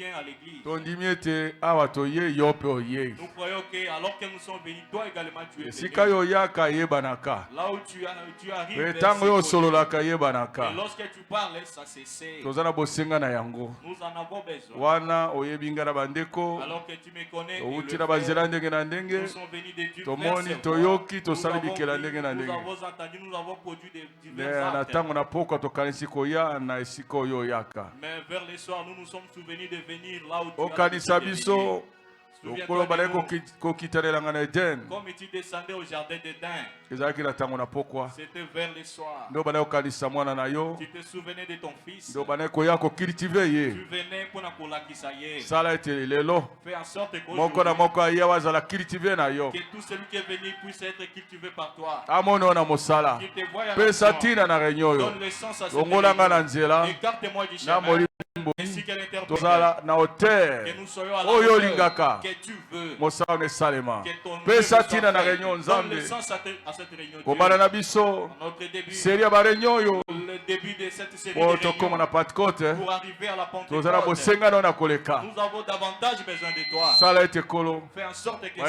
viens à l'église. Nous croyons que alors que nous sommes venus, toi également tu es venu. Là où tu arrives, et lorsque tu parles, ça cesse. Nous en avons besoin. Alors que tu me connais, et le frère, nous sommes venus de diverses voies. Nous avons entendu, nous avons produit des divers actes. Mais vers les soirs, nous nous sommes souvenus de venir là où tu as décidé. Souviens-toi de nous. Comme tu descendais au jardin d'Éden, c'était vers les soirs. Tu te souvenais de ton fils. Tu venais pour fais en sorte que tout celui qui est venu puisse être cultivé par toi. Qu'il te voie en action. Donne le sens à cette réunion. Écarte-moi du chemin. Ainsi que l'interprète. Que nous soyons à la hauteur que tu veux. Que ton œuvre soit faite. Donne le sens à cette réunion. Notre début. Le début de cette série de réunions. Pour arriver à la Pentecôte. Nous avons davantage besoin de toi. Fais en sorte que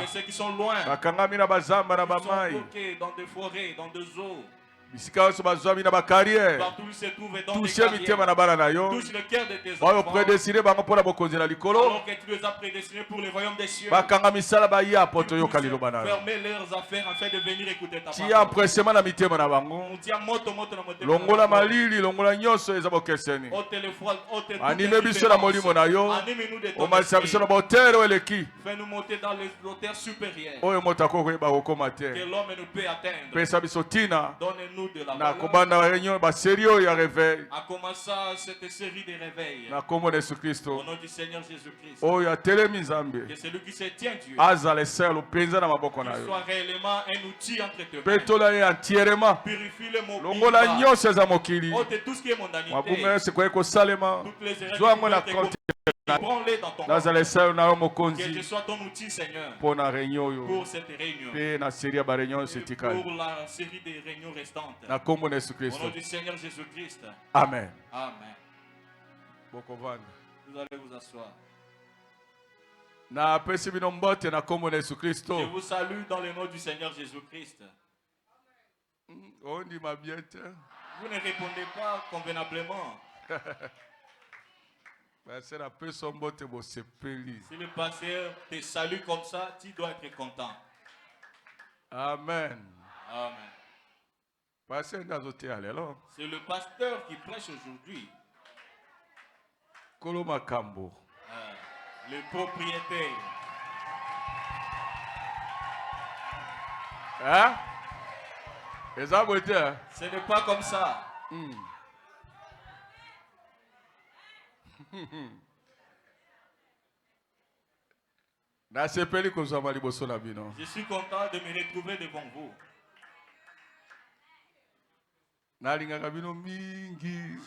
ceux qui sont loin, qui sont bloqués dans des forêts, dans des eaux, partout où ils se trouvent dans des carrières, touche le cœur de tes enfants, alors que tu les as prédestinés pour le royaume des cieux. Fermez leurs affaires afin de venir écouter ta parole. Fais-nous monter dans les hauteurs supérieures que l'homme ne peut atteindre. Donne-nous de la valeur. A commencé cette série de réveils. Au nom du Seigneur Jésus-Christ. Que celui qui se tient Dieu soit réellement un outil entre tes mains. Purifie le mot. Ôte tout ce qui est mondanité. Toutes les erreurs qui prends-les dans ton corps. Que je sois ton outil, Seigneur, pour cette réunion et pour la série des réunions restantes. Au nom du Seigneur Jésus-Christ. Amen. Amen. Vous allez vous asseoir. Je vous salue dans le nom du Seigneur Jésus-Christ. Vous ne répondez pas convenablement. Si le pasteur te salue comme ça, tu dois être content. Amen. Amen. C'est le pasteur qui prêche aujourd'hui. Le propriétaire. Hein? Ce n'est pas comme ça. Je suis content de me retrouver devant vous.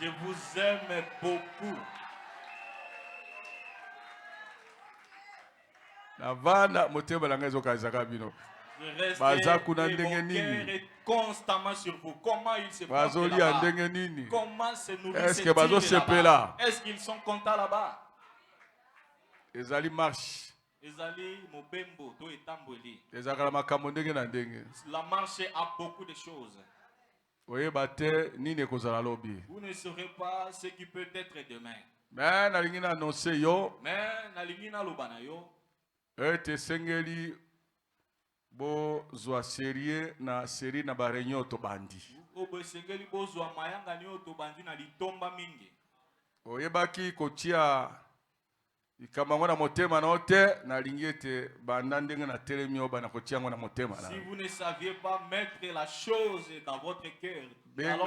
Je vous aime beaucoup. Je reste constamment sur vous. Comment ils se portent là-bas? Comment se nourrissent-ils là-bas? Est-ce qu'ils sont contents là-bas? La marche a beaucoup de choses. Vous ne saurez pas ce qui peut être demain. Mais bozwa série na barenyo tobandi. Oyebaki kotia ikamangwa na motema na ote na lingete bandandenge na telemi oba na kotia na motema na. Si vous ne saviez pas mettre la chose dans votre cœur, réveil.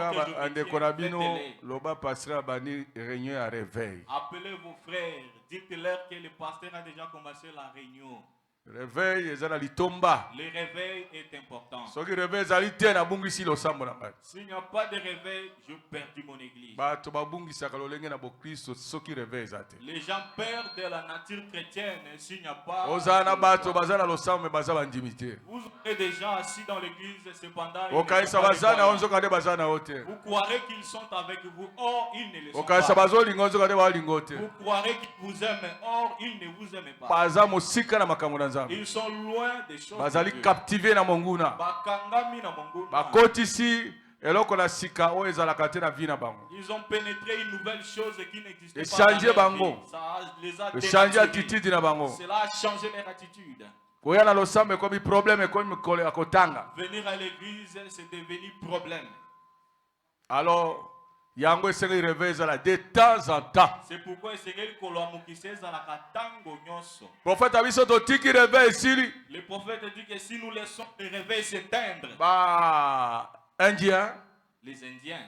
Appelez vos frères, dites-leur que le pasteur a déjà commencé la réunion. Réveil ezana litomba. Le réveil est important. Soki réveil ezali na bungisi losambo na ngai. S'il n'y a pas de réveil, je perds mon église. Bato babungisaka lolenge na bokristo soki réveil ezate. Les gens perdent de la nature chrétienne s'il n'y a pas. Ozana bato bazana losambo baza bandimité. Vous aurez des gens assis dans l'église cependant. Okaisa bazana onzoka de bazana ote. Vous croirez qu'ils sont avec vous, or ils ne le sont Okaisa pas. bazolinga onzoka de balingote. Vous croirez qu'ils vous aiment, or ils ne vous aiment pas. Baza mosika na makambo na Nzambe. Ils sont loin des choses. Bazali captivé na monguna. Bakangami na monguna. Bakotisi eloko na sika o ezalaka te na vie na bango. Ils ont pénétré une nouvelle chose qui n'existait pas. Changer bango. Ça les a changer attitude na bango. Cela a changé leur attitude. Koya na losambe komi problème komi akotanga. Venir à l'église, c'est devenu problème. Alors yango esengeli réveil ezala de temps en temps. C'est pourquoi esengeli kolwamukisa ezalaka tango nyonso. Prophète abiso totiki réveil esili. Le prophète dit que si nous laissons le réveil s'éteindre, Indien, les Indiens,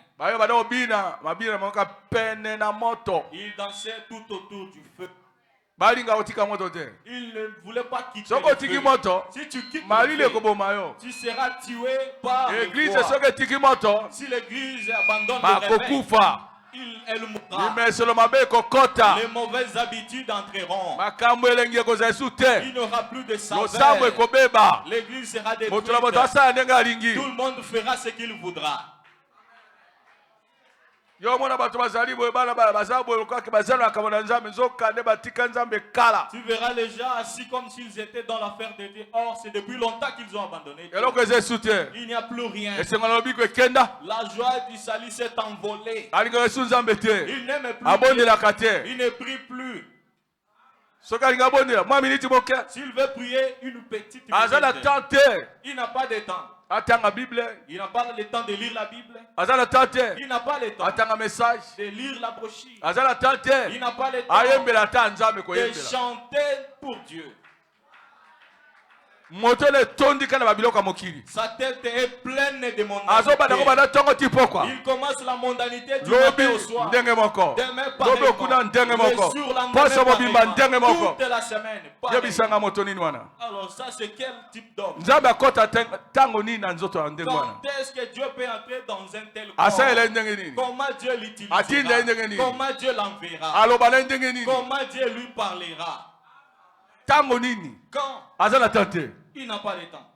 ils dansaient tout autour du feu. Ils ne voulaient pas quitter le feu. Si tu quittes le feu, tu seras tué par le froid. Si l'église abandonne le réveil, elle mourra. Les mauvaises habitudes entreront. Il n'y aura plus de saveur. L'église sera détruite. Tout le monde fera ce qu'il voudra. Tu verras les gens assis comme s'ils étaient dans l'affaire de Dieu. Or, c'est depuis longtemps qu'ils ont abandonné Dieu. Il n'y a plus rien. La joie du salut s'est envolée. Il n'aime plus Dieu. Il ne prie plus. S'il veut prier une petite minute, il n'a pas de temps. Il n'a pas le temps de lire la Bible. Il n'a pas le temps de lire la brochure. Il n'a pas le temps de chanter pour Dieu. Sa tête est pleine de mondanité. Il commence la mondanité du matin au soir. Demain pareillement. Le surlendemain pareillement. Toute la semaine pareillement. Alors ça c'est quel type d'homme? Quand est-ce que Dieu peut entrer dans un tel corps? Comment Dieu l'utilisera? Comment Dieu l'enverra? Comment Dieu lui parlera? Quand il n'a pas de temps.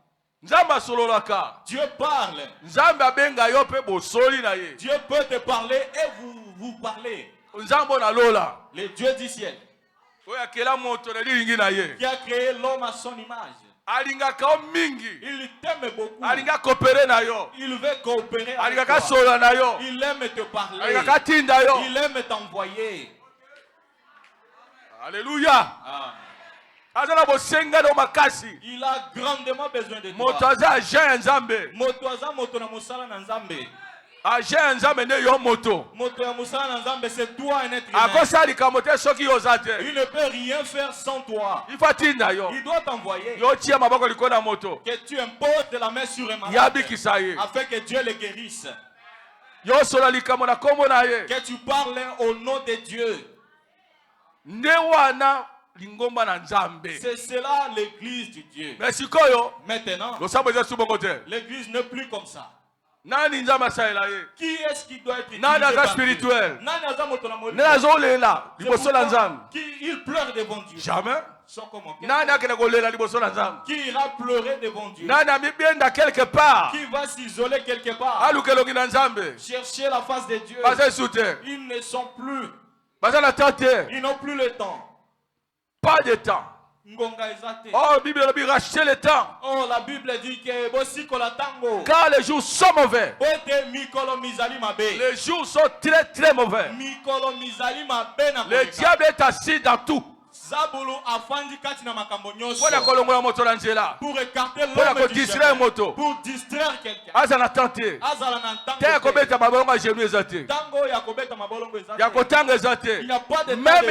Dieu parle. Dieu peut te parler et vous parler. Le Dieu du ciel qui a créé l'homme à son image. Il t'aime beaucoup. Il veut coopérer avec toi. Il aime te parler. Il aime t'envoyer. Alléluia. Il a grandement besoin de toi. C'est toi un être humain. Il ne peut rien faire sans toi. Il doit t'envoyer. Que tu imposes la main sur un malade afin que Dieu le guérisse. Que tu parles au nom de Dieu. C'est cela l'église de Dieu. Maintenant, l'église n'est plus comme ça. Qui est-ce qui doit être utilisé spirituel? Qui il pleure devant Dieu? Jamais. Qui ira pleurer devant Dieu? Quelque part. Qui va s'isoler quelque part? Chercher la face de Dieu. Ils ne sont plus. Ils n'ont plus le temps. Pas de temps. Oh, la Bible dit racheter le temps. Oh, la Bible dit que car les jours sont mauvais. Les jours sont très très mauvais. Le diable est assis dans tout. Pour écarter l'homme du chemin, pour distraire quelqu'un. Il n'y a pas de même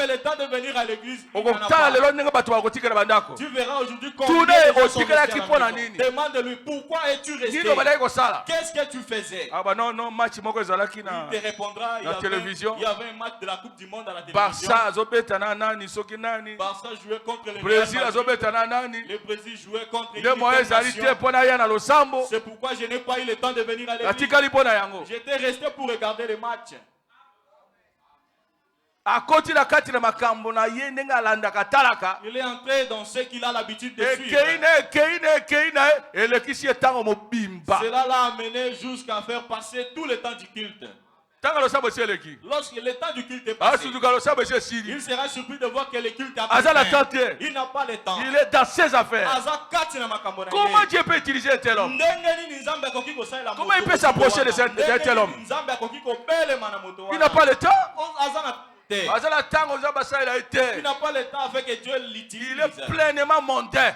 le temps de venir à l'église. Tu verras aujourd'hui combien de gens demande-lui pourquoi es-tu resté? Qu'est-ce que tu faisais? Il te répondra, il y avait un match de la Coupe du Monde à la télévision. Barça jouait contre le Brésil. Le Brésil jouait contre l'équipe. C'est pourquoi je n'ai pas eu le temps de venir à l'église. J'étais resté pour regarder le match. Il est entré dans ce qu'il a l'habitude de suivre. Cela l'a amené jusqu'à faire passer tout le temps du culte. Lorsque le temps du culte est passé, il sera surpris de voir que le culte a passé. Il n'a pas le temps. Il est dans ses affaires. Comment Dieu peut utiliser un tel homme? Comment il peut s'approcher de tel homme? Il n'a pas le temps. Il n'a pas le temps avec que Dieu l'utilise. Il est pleinement mondain.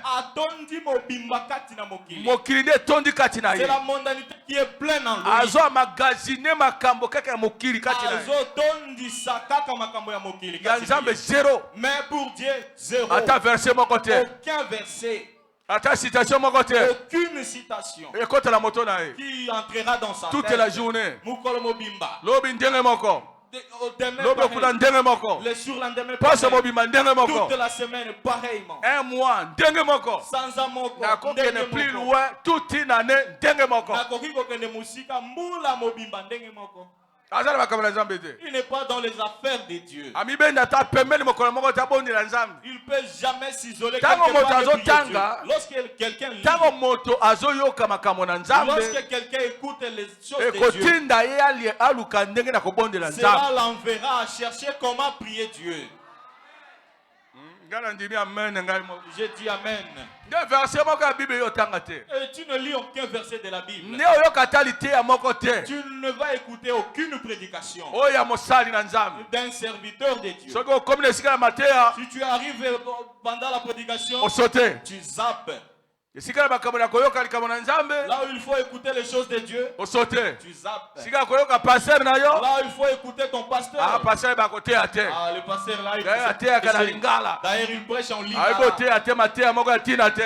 C'est la mondanité qui est pleine en lui. Mais pour Dieu, zéro. Aucun verset. Aucune citation qui entrera dans sa tête. Toute la journée. Le surlendemain, toute la semaine, pareillement. Un mois, sans amour, plus loin, toute une année, il n'est pas dans les affaires de Dieu. Il ne peut jamais s'isoler lorsque quelqu'un lit, lorsque quelqu'un écoute les choses de Dieu, cela l'enverra à chercher comment prier Dieu. Je dis Amen. Et tu ne lis aucun verset de la Bible. Tu ne vas écouter aucune prédication d'un serviteur de Dieu. Si tu arrives pendant la prédication, tu zappes. Là où il faut écouter les choses de Dieu, tu zappes. Là où il faut écouter ton pasteur, le pasteur là, d'ailleurs il prêche en ligne.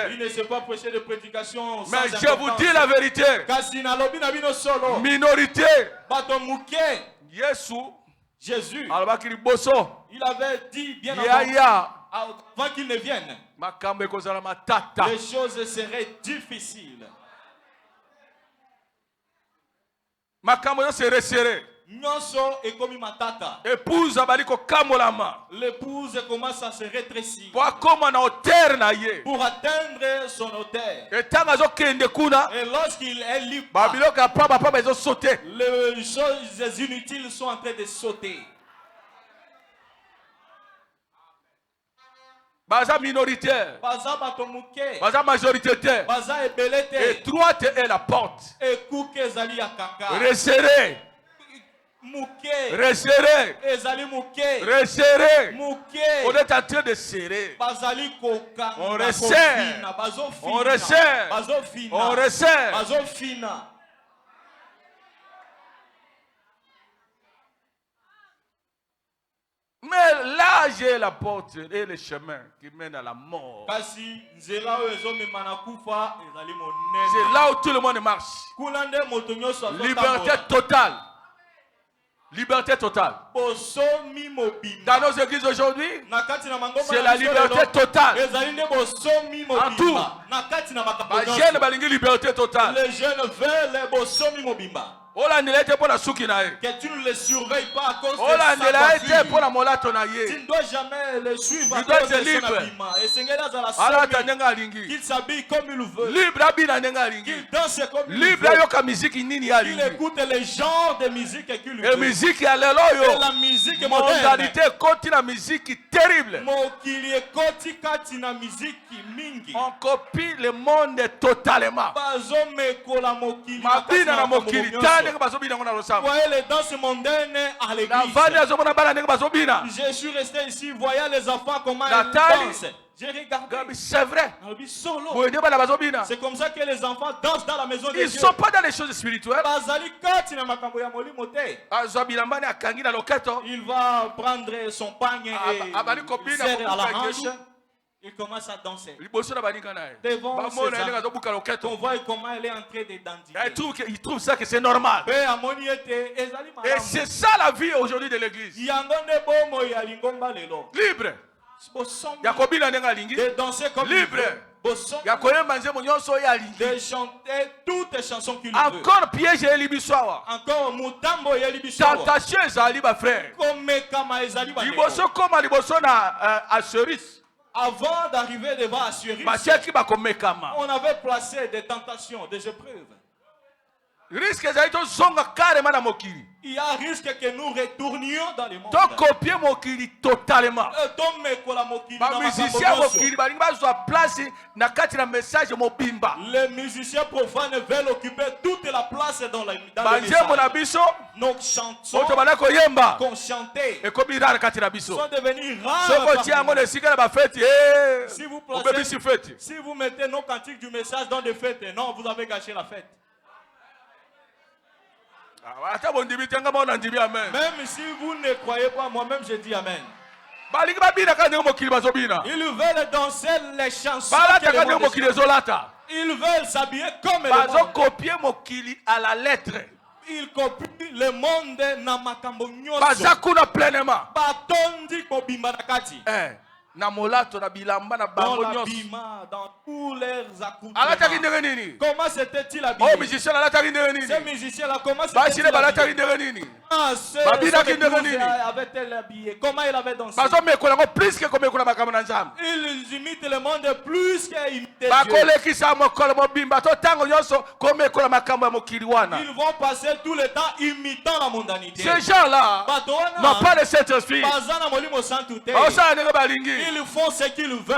Il ne sait pas prêcher de prédication sans mais je vous dis la vérité, minorité, Jésus, il avait dit bien avant qu'il ne vienne, les choses seraient difficiles. L'épouse commence à se rétrécir pour atteindre son autel. Et lorsqu'il est libre, les choses inutiles sont en train de sauter. Baza minoritaire, baza majoritaire, étroite est la porte, resserrée, resserrée, resserrée. On est en train de serrer. On resserre, on resserre, on resserre. Mais là, j'ai la porte et le chemin qui mène à la mort. C'est là où tout le monde marche. Liberté totale. Liberté totale. Dans nos églises aujourd'hui, c'est la liberté totale. En tout. Les jeunes veulent liberté totale. Les jeunes veulent que tu ne les surveilles pas à cause de sa coiffure. Tu ne dois jamais les suivre à cause de son habillement. Et Seigneur qu'il s'habille comme il veut. Qu'il danse comme il veut. Qu'il écoute les genres de musique qu'il veut. Et la musique moderne. On copie le monde totalement. Voyez les danses mondaines à l'église. Je suis resté ici, voyant les enfants comment ils dansent. J'ai regardé. C'est vrai. C'est comme ça que les enfants dansent dans la maison de Dieu. Ils ne sont pas dans les choses spirituelles. Il va prendre son pagne et serrer à la hanche. Il commence à danser. Devant ses amis. On voit comment elle est en train de danser. Il trouve ça que c'est normal. Et c'est ça la vie aujourd'hui de l'église. Libre. De danser comme libre. De chanter toutes les chansons qu'il veut. Encore piège et libissoir. Encore mutambo et libissoir. Tentation ezali ba frère. Comme kama ezali ba. Liboso comme liboso na assurance. Avant d'arriver devant assurance, on avait placé des tentations, des épreuves. Risque zonga carrément na mokili. Il y a un risque que nous retournions dans le monde. Donc copier mokili totalement. Musiciens mokili balingi bazwa place na kati na message mobimba. Les musiciens profanes veulent occuper toute la place dans le message. Nos chansons qu'on chantait sont devenues rares. Si vous mettez nos cantiques du message dans des fêtes, non, vous avez gâché la fête. Même si vous ne croyez pas, moi-même je dis Amen. Ils veulent danser les chansons. Ils veulent s'habiller comme copier mokili à la lettre. Ils copient le monde na makambo nyonso. Bazakuna pleinement. Batondi kobimba nakati. Na molato na bilamba na bango nyonso. Dans tous leurs accoutrements. Comment s'était-il habillé? Oh musicien là ces musiciens là comment s'était-il habillé? Avait-elle habillé? Comment il avait dansé? Ils imitent le monde plus qu'ils imitent Dieu. Ils vont passer tout le temps imitant la mondanité. Ces gens-là n'ont pas de cet esprit. Ils font ce qu'ils veulent.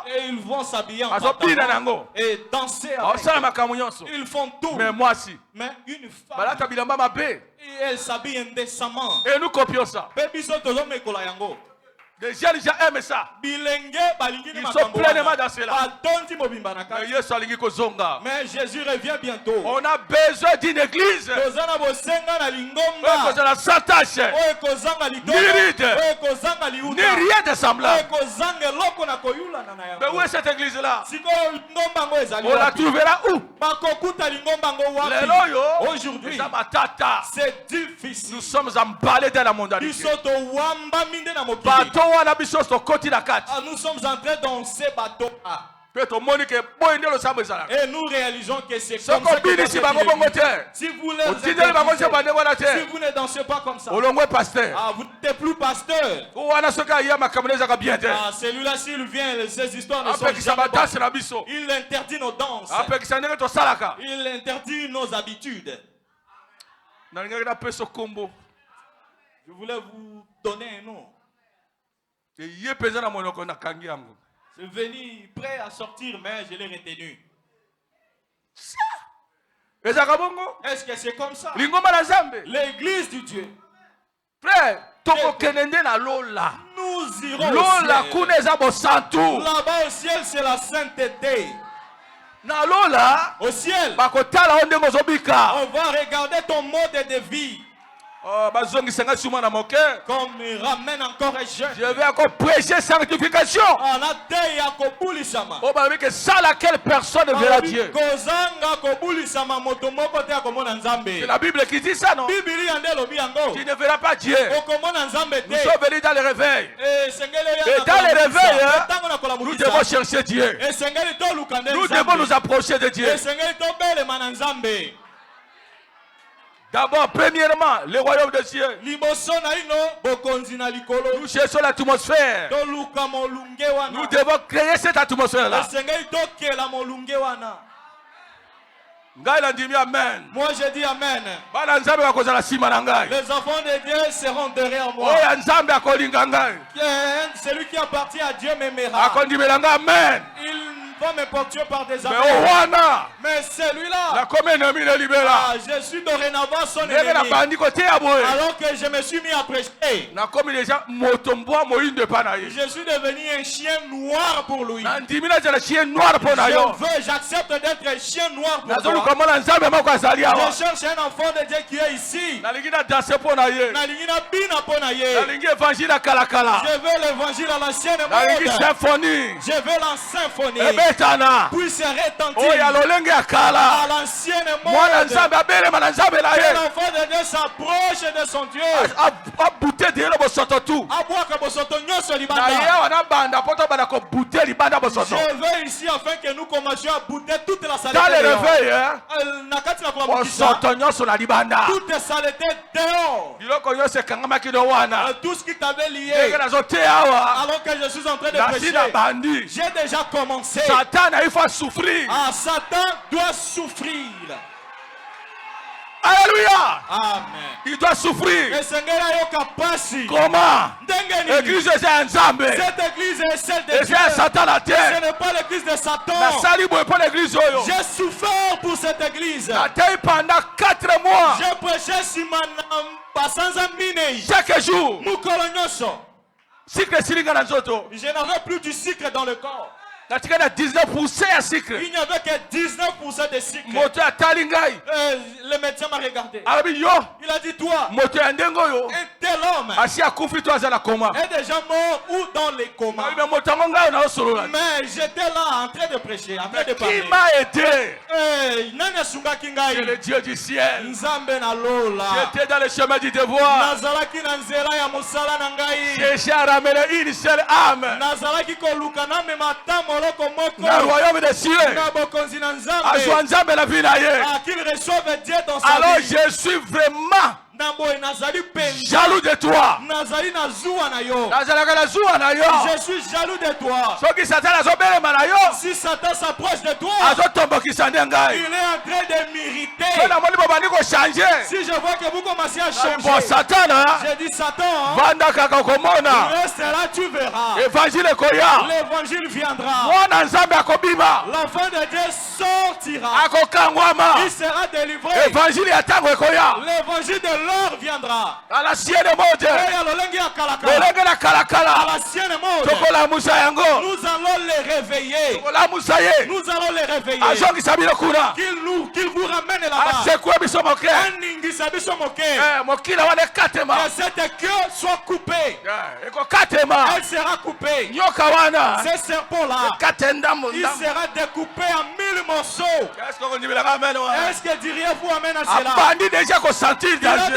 Et ils vont s'habiller en pantalon et danser avec. Ils font tout. Mais moi si. Mais une femme, et elle s'habille indécemment. Et nous copions ça. Les gens aiment ça. Ils sont pleinement dans cela. Mais Jésus revient bientôt. On a besoin d'une église. Sans tâche, ni ride, ni rien de semblable. Mais où est cette église-là? On la trouvera où? Aujourd'hui, c'est difficile. Nous sommes emballés dans la mondanité. Nous sommes en train dans ces bateaux. Et nous réalisons que c'est comme ça que si vous ne dansez pas comme ça, vous n'êtes plus pasteur. Celui-là, s'il vient, ces histoires ne sont jamais bonnes. Il interdit nos danses. Il interdit nos habitudes. Je voulais vous donner un nom. Je suis venu prêt à sortir, mais je l'ai retenu. Est-ce que c'est comme ça? L'église du Dieu. Frère, nous irons au ciel. Là-bas au ciel, c'est la sainteté. Au ciel, on va regarder ton mode de vie. Comme il ramène encore un jeune. Je vais encore prêcher sanctification. Sans laquelle personne ne verra Dieu. C'est la Bible qui dit ça, non? Tu ne verras pas Dieu. Nous sommes venus dans le réveil. Et dans le réveil, nous devons chercher Dieu. Nous devons nous approcher de Dieu. D'abord, premièrement, le royaume de Dieu. Nous cherchons l'atmosphère. Nous devons créer cette atmosphère-là. Amen. Moi je dis Amen. Les enfants de Dieu seront derrière moi. Celui qui appartient à Dieu m'aimera. Amen. Il femme est portée par des amis. Mais celui-là, je suis dorénavant son ennemi. Alors que je me suis mis à prêcher, je suis devenu un chien noir pour lui. J'accepte d'être un chien noir pour toi. Je cherche un enfant de Dieu qui est ici. Je veux l'évangile à l'ancienne mode. Je veux la symphonie. Puisse retentir à l'ancienne mode. Que l'enfant de Dieu s'approche de son Dieu. Je veux ici afin que nous commencions à bouter toute la saleté. Dans le réveil, toute saleté dehors. Tout ce qui t'avait lié. Alors que je suis en train de prêcher, j'ai déjà commencé. Satan doit souffrir. Alléluia. Amen. Il doit souffrir. Comment? Cette église est celle de Dieu. Satan la terre. Ce n'est pas l'église de Satan. J'ai souffert pour cette église. Pendant 4 mois. J'ai prêché chaque jour. Je n'avais plus du sucre dans le corps. Il n'y avait que 19% de sucre. Il n'y avait que 19% de sucre. Le médecin m'a regardé. Il a dit, toi, un tel homme est déjà mort ou dans les comas. Mais j'étais là en train de prêcher, en train de parler. Qui m'a aidé? C'est le Dieu du ciel. J'étais dans le chemin du devoir. J'ai ramené une seule âme. Dans le royaume des cieux. Alors je suis vraiment jaloux de toi. Je suis jaloux de toi. Si Satan s'approche de toi, il est en train de m'irriter. Si je vois que vous commencez à changer, j'ai dit Satan, reste là, tu verras. L'évangile viendra. L'enfant de Dieu sortira. Il sera délivré. L'évangile de l'or viendra. À la sienne mode. À la sienne mode. Nous allons les réveiller. Nous allons les réveiller. Qu'ils vous ramènent là-bas. Que cette queue soit coupée. Elle sera coupée. Ce serpent-là, il sera découpé en 1000 morceaux. Est-ce que diriez-vous amen à cela?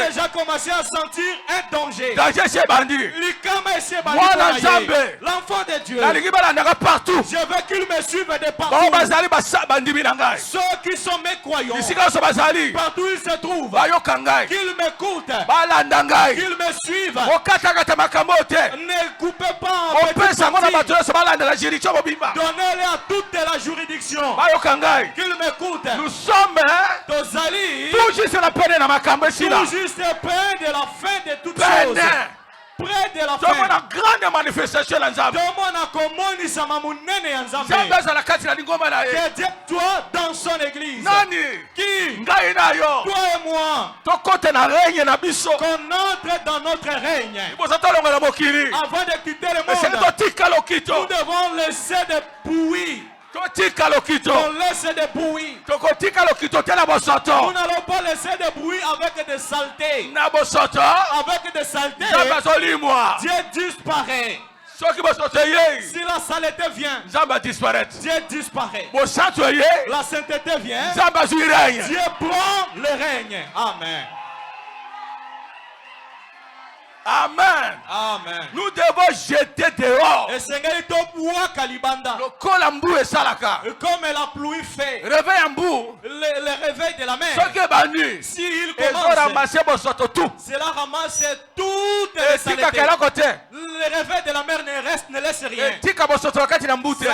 Il a déjà commencé à sentir un danger. L'enfant de Dieu, je veux qu'il me suive de partout. Ceux qui sont mes croyants, partout ils se trouvent, qu'ils m'écoutent, qu'ils me suivent. Ne coupez pas en petits parties. Donnez-les à toute la juridiction. Qu'ils m'écoutent. Nous sommes tout juste la peine de la près de la fin de toutes choses. Près de la fin. Une grande manifestation dans Zambie. Que Dieu soit dans son église. Qui? Toi et moi. Qu'on entre dans notre règne. Avant de quitter le monde, nous devons laisser des bouillies. On laisse des bruits. Nous n'allons pas laisser des bruits avec des saletés. Avec des saletés, Dieu disparaît. Si la saleté vient, Dieu disparaît. La sainteté vient, Dieu prend le règne. Amen. Amen. Amen. Nous devons jeter dehors. Comme la pluie fait. Le réveil de la mer. S'il commence, cela ramasse toutes les saletés. Le réveil de la mer ne laisse rien. Ça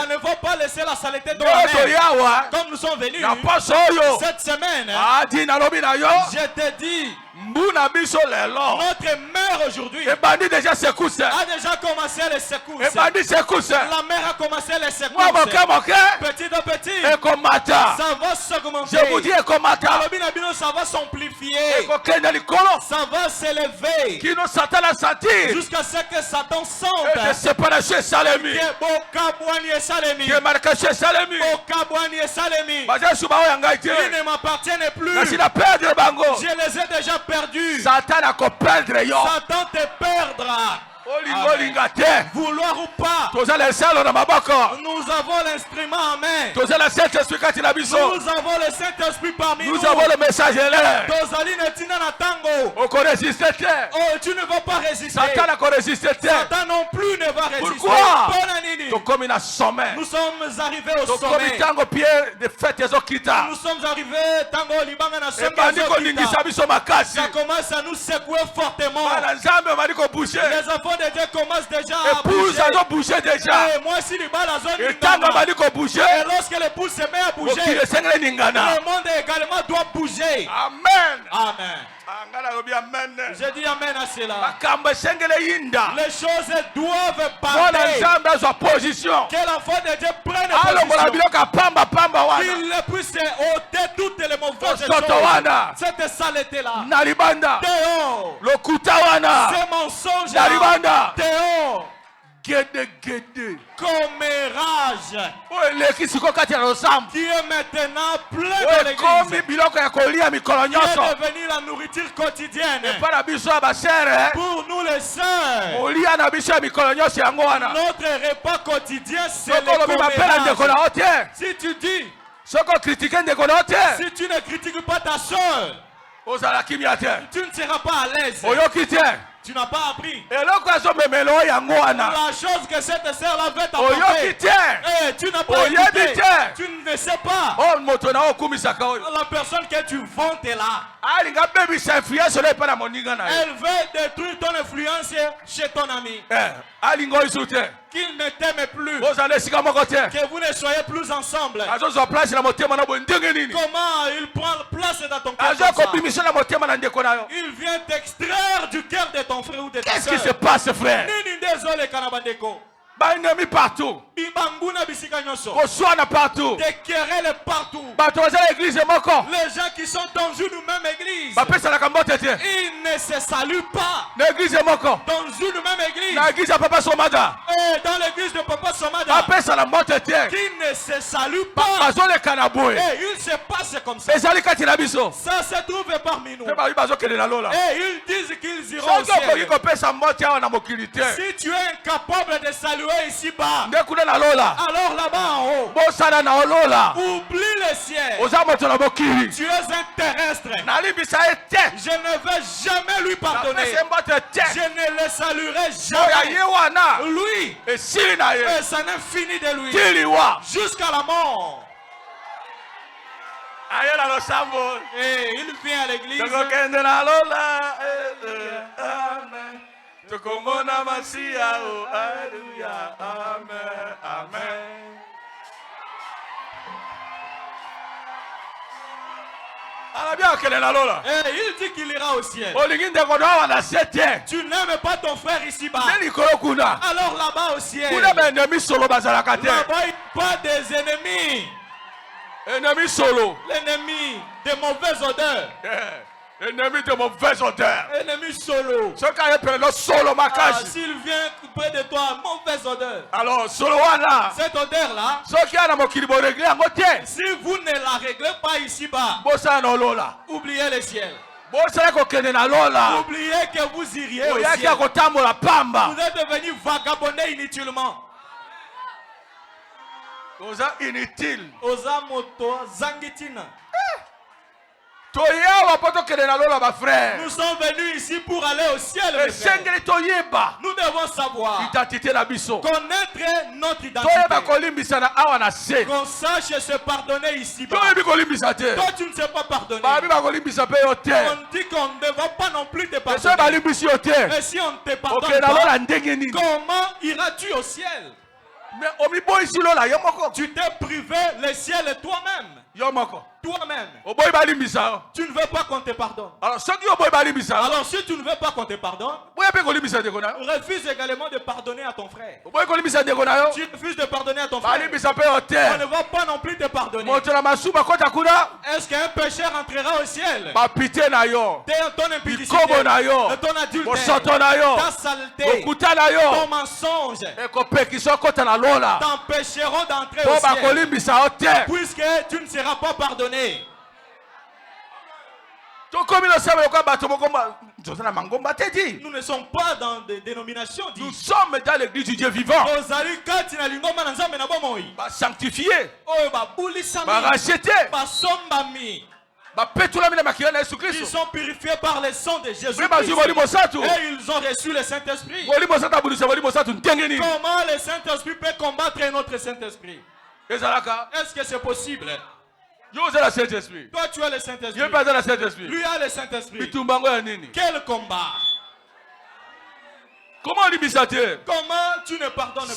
ne va pas laisser la saleté dans la mer. Comme nous sommes venus cette semaine, je te dis, Notre mère aujourd'hui a déjà commencé les secousses. La mère a commencé les secousses. Petit à petit, ça va s'augmenter. Je vous dis, ça va s'amplifier. Ça va s'élever jusqu'à ce que Satan sente il ne m'appartient plus. Je les ai déjà perdus. Satan te perdra. Vouloir ou pas, nous avons l'instrument en main. Nous avons le Saint-Esprit parmi nous. Nous avons le messager. Tu ne vas pas résister. Satan non plus ne va résister. Pourquoi? Nous sommes arrivés au sommet. Nous sommes arrivés tango libanga na sommet. Ça commence à nous secouer fortement. Les enfants de Dieu commencent déjà à bouger. Et moi si les balles à zone et lorsque les pouces se met à bouger, le monde également doit bouger. Amen. Je dis amen à cela. Les choses doivent parler. Que l'enfant de Dieu prenne position. Qu'il puisse ôter toutes les mauvaises choses. Cette saleté-là. Théo. Ces mensonges-là. Théo. Commérage qui est maintenant plein de l'église, qui est devenu la nourriture quotidienne pour nous les sœurs. Notre repas quotidien c'est le commérage. Si tu dis, si tu ne critiques pas ta sœur, tu ne seras pas à l'aise. Tu n'as pas appris. La chose que cette sœur avait t'apporter. Tu n'as pas écouté. Tu ne sais pas. La personne que tu vantes est là. Elle veut détruire ton influence chez ton ami. Qu'il ne t'aime plus. Que vous ne soyez plus ensemble. Comment il prend place dans ton cœur? Il vient t'extraire du cœur de ton frère ou de ta soeur. Qu'est-ce qui se passe, frère? Ennemis partout. Partout. Des querelles partout. Les gens qui sont dans une même église, ils ne se saluent pas. Dans une même église. Et dans l'église de Papa Somada, qui ne se saluent pas. Et il se passe comme ça. Ça se trouve parmi nous. Et ils disent qu'ils iront au ciel. Si tu es incapable de saluer ici-bas, alors là-bas en haut, oublie le ciel. Tu es un terrestre. Je ne vais jamais lui pardonner. Je ne le saluerai jamais. Lui, et ça n'est fini de lui jusqu'à la mort. Et il vient à l'église. Tukomona Masia, oh, alléluia, amen, amen. Et il dit qu'il ira au ciel. Tu n'aimes pas ton frère ici-bas. Alors là-bas au ciel, là-bas il n'y a pas des ennemis. L'ennemi de mauvaise odeur. Ennemi de mauvaise odeur. Ennemi solo. S'il vient près de toi, mauvaise odeur. Alors, cette odeur-là, si vous ne la réglez pas ici-bas, oubliez le ciel. Oubliez que vous iriez au ciel. Vous êtes devenu vagabondé inutilement. Inutile. Oza moto zangitina. Nous sommes venus ici pour aller au ciel. Nous devons savoir connaître notre identité. Qu'on sache se pardonner ici. Toi tu ne sais pas pardonner. On dit qu'on ne va pas non plus te pardonner. Et si on ne te pardonne pas, comment iras-tu au ciel? Tu t'es privé le ciel toi-même. Toi-même, tu ne veux pas qu'on te pardonne. Alors si tu ne veux pas qu'on te pardonne, refuse également de pardonner à ton frère. Tu refuses de pardonner à ton frère, on ne va pas non plus te pardonner. Est-ce qu'un pécheur entrera au ciel? Ton impudicité, ton adultère, ta saleté, ton mensonge t'empêcheront d'entrer au ciel, puisque tu ne seras pas pardonné. Nous ne sommes pas dans des dénominations. Nous sommes dans l'église du Dieu vivant. Sanctifiés, rachetés, ils sont purifiés par le sang de Jésus. Et ils ont reçu le Saint-Esprit. Comment le Saint-Esprit peut combattre notre Saint-Esprit? Est-ce que c'est possible? Toi tu as le Saint-Esprit. Lui a le Saint-Esprit. Quel combat? Comment tu ne pardonnes pas?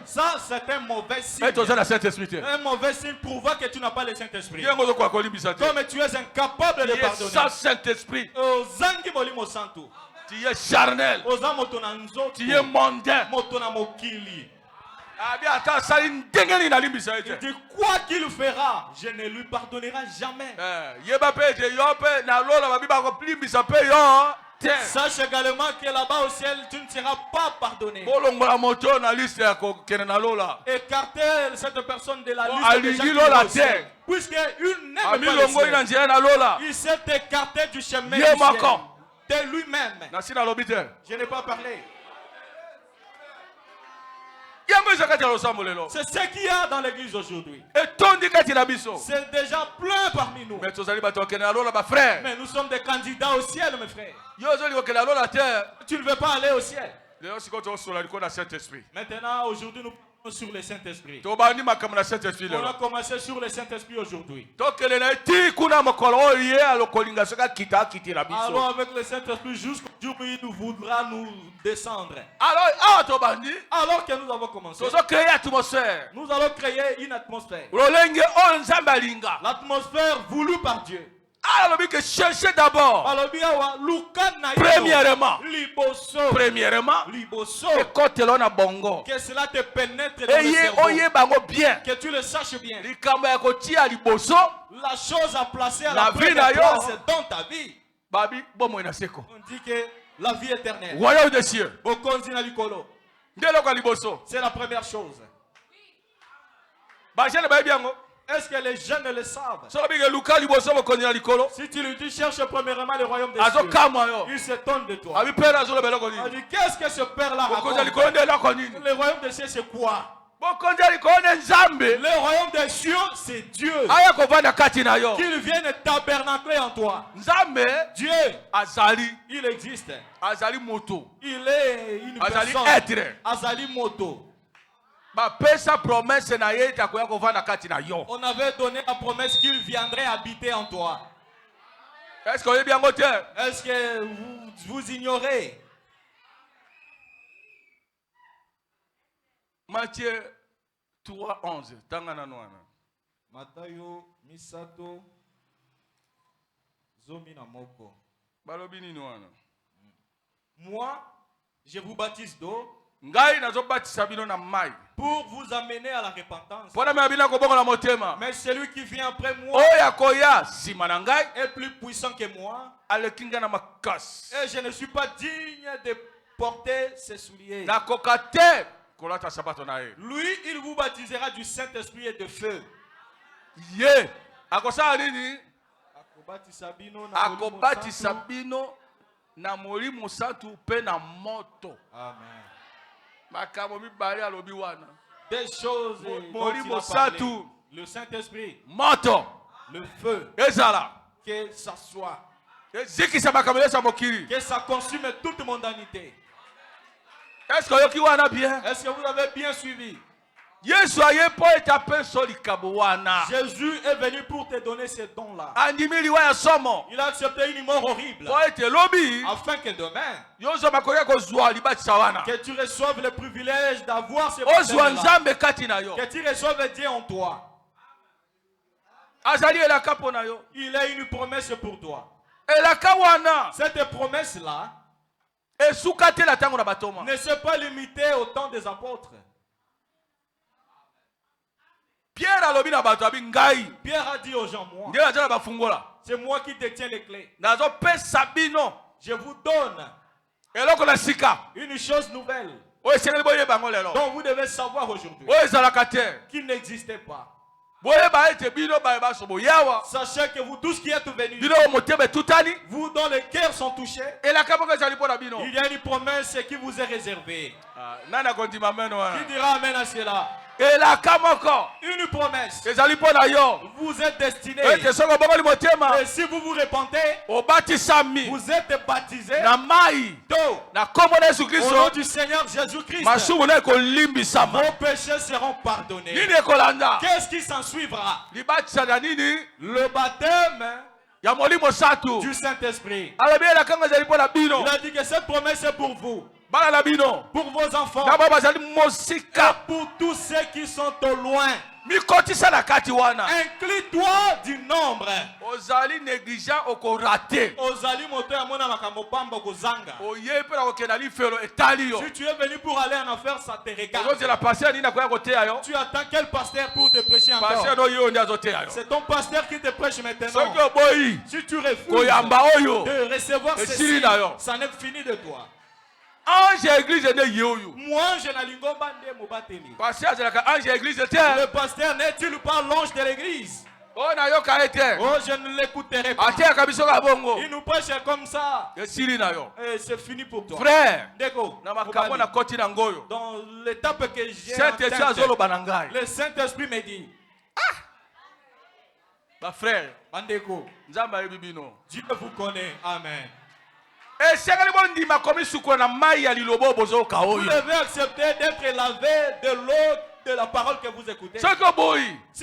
Ça c'est un mauvais signe. Un mauvais signe prouvant que tu n'as pas le Saint-Esprit. Comme tu es incapable de pardonner. Tu es charnel. Tu es mondain. De quoi qu'il fera, je ne lui pardonnerai jamais. Sache également que là-bas au ciel, tu ne seras pas pardonné. Écartez cette personne de la liste des gens qui vont au ciel, puisqu'il n'aime pas le ciel. Il s'est écarté du chemin du ciel de lui-même. Je n'ai pas parlé. C'est ce qu'il y a dans l'église aujourd'hui. C'est déjà plein parmi nous. Mais nous sommes des candidats au ciel, mes frères. Tu ne veux pas aller au ciel. Maintenant, aujourd'hui, nous parlons sur le Saint-Esprit. On a commencé sur le Saint-Esprit aujourd'hui. Alors avec le Saint-Esprit, jusqu'au jour où il voudra nous descendre. Alors que nous avons commencé, nous allons créer une atmosphère. L'atmosphère voulue par Dieu. Cherchez d'abord. Premièrement, que cela te pénètre dans le cerveau, que tu le saches bien. La chose à placer à la première place dans ta vie. On dit que la vie éternelle, c'est la première chose. Est-ce que les jeunes le savent? Si tu lui dis cherche premièrement le royaume des cieux, il s'étonne de toi. Il dit qu'est-ce que ce père-là raconte? Le royaume des cieux c'est quoi? Le royaume des cieux c'est Dieu. Qu'il vienne tabernacler en toi. Dieu, il existe. Il est une personne. Azali moto. On avait donné la promesse qu'il viendrait habiter en toi. Est-ce que vous ignorez? Matthieu 3:11. Matayo misato zomina moko. Moi, je vous baptise d'eau pour vous amener à la repentance. Mais celui qui vient après moi est plus puissant que moi. Et je ne suis pas digne de porter ses souliers. Lui, il vous baptisera du Saint-Esprit et de feu. Amen. Des choses le Saint-Esprit, le feu, que ça soit, que ça consume toute mondanité. Est-ce que vous avez bien suivi? Jésus est venu pour te donner ces dons-là. Il a accepté une mort horrible afin que demain que tu reçoives le privilège d'avoir ces baptêmes-là, que tu reçoives Dieu en toi. Il a une promesse pour toi. Cette promesse-là ne s'est pas limitée au temps des apôtres. Pierre a dit aux gens, moi, c'est moi qui détiens les clés. Je vous donne une chose nouvelle dont vous devez savoir aujourd'hui, qui n'existait pas. Sachez que vous tous qui êtes venus, vous dont les cœurs sont touchés, il y a une promesse qui vous est réservée. Qui dira amen à cela? Une promesse vous êtes destiné. Et si vous vous repentez, vous êtes baptisé au nom du Seigneur Jésus-Christ. Vos péchés seront pardonnés. Qu'est-ce qui s'en suivra? Le baptême du Saint-Esprit. Il a dit que cette promesse est pour vous, pour vos enfants, et pour tous ceux qui sont au loin. Inclus-toi du nombre. Ozali négligent okorate. Ozali moto ya mona makambo pamba kozanga. Si tu es venu pour aller en affaire, ça te regarde. Tu attends quel pasteur pour te prêcher encore? C'est ton pasteur qui te prêche maintenant. Si tu refuses de recevoir ceci, ça n'est fini de toi. Moi, je n'alingo bande mobateli. Le pasteur n'est-il pas l'ange de l'église? Oh, je ne l'écouterai pas. Il nous prêche comme ça. Et c'est fini pour toi. Frère, dans l'étape que j'ai, le Saint-Esprit me dit, frère, Dieu vous connaît. Amen. Vous devez accepter d'être lavé de l'eau de la parole que vous écoutez. Si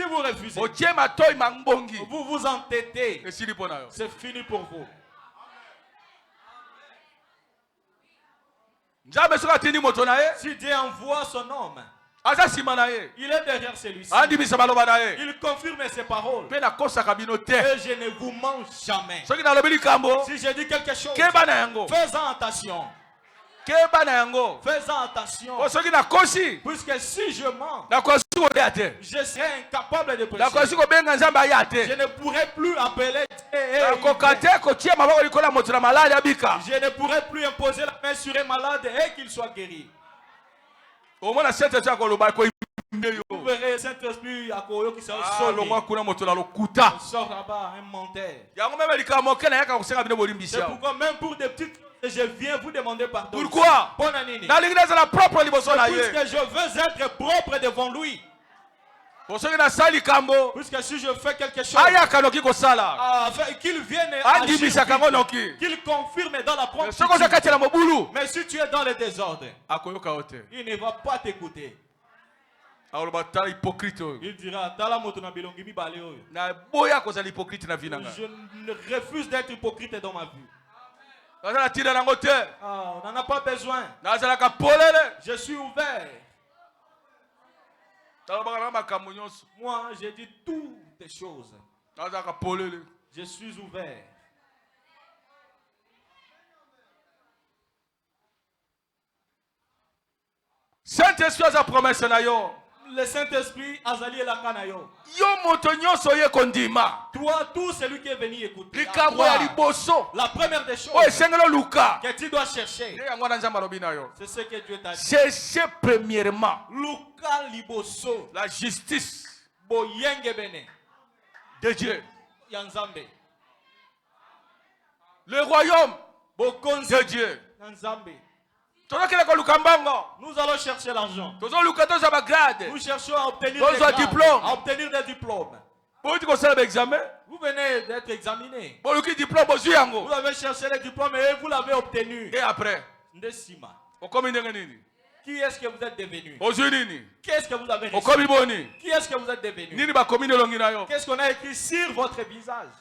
vous refusez, vous vous entêtez. C'est fini pour vous. Si Dieu envoie son homme, il est derrière celui-ci. Il confirme ses paroles. Et je ne vous mens jamais. Si je dis quelque chose, fais-en attention. Fais-en attention. Puisque si je mens, je serai incapable de prêcher. Je ne pourrai plus appeler. Je ne pourrai plus imposer la main sur un malade et qu'il soit guéri. Vous verrez Saint-Esprit à Koyo qui sort là-bas, un menteur. C'est pourquoi même pour des petites, je viens vous demander pardon. Pourquoi? Puisque je veux être propre devant lui. Puisque si je fais quelque chose, qu'il vienne agir, qu'il confirme dans la promptitude. Mais si tu es dans le désordre, il ne va pas t'écouter. Il dira, je refuse d'être hypocrite dans ma vie. On n'en a pas besoin. Je suis ouvert. Moi, j'ai dit toutes les choses. Je suis ouvert. Saint-Esprit a sa promesse. Le Saint-Esprit a zali la kanayo. Toi, tout celui qui est venu écouter. La première des choses que tu dois chercher, c'est ce que Dieu t'a dit. Cherchez premièrement la justice de Dieu. Le royaume de Dieu. Nous allons chercher l'argent. Nous cherchons à obtenir des diplômes. Vous venez d'être examiné. Vous avez cherché les diplômes et vous l'avez obtenu. Et après, qui est-ce que vous êtes devenu? Qu'est-ce que vous avez reçu? Qui est-ce que vous êtes devenu? Qu'est-ce qu'on a écrit sur votre visage?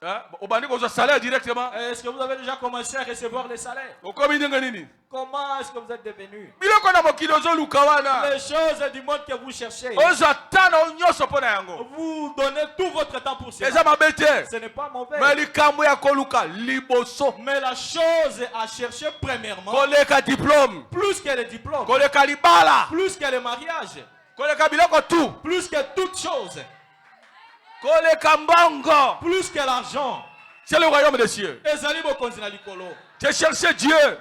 Est-ce que vous avez déjà commencé à recevoir les salaires? Comment est-ce que vous êtes devenu? Les choses du monde que vous cherchez. Vous donnez tout votre temps pour cela. Ce n'est pas mauvais. Mais la chose à chercher premièrement, plus que le diplôme, plus que le mariage, plus que toute chose, plus que l'argent, c'est le royaume des cieux. J'ai cherché Dieu.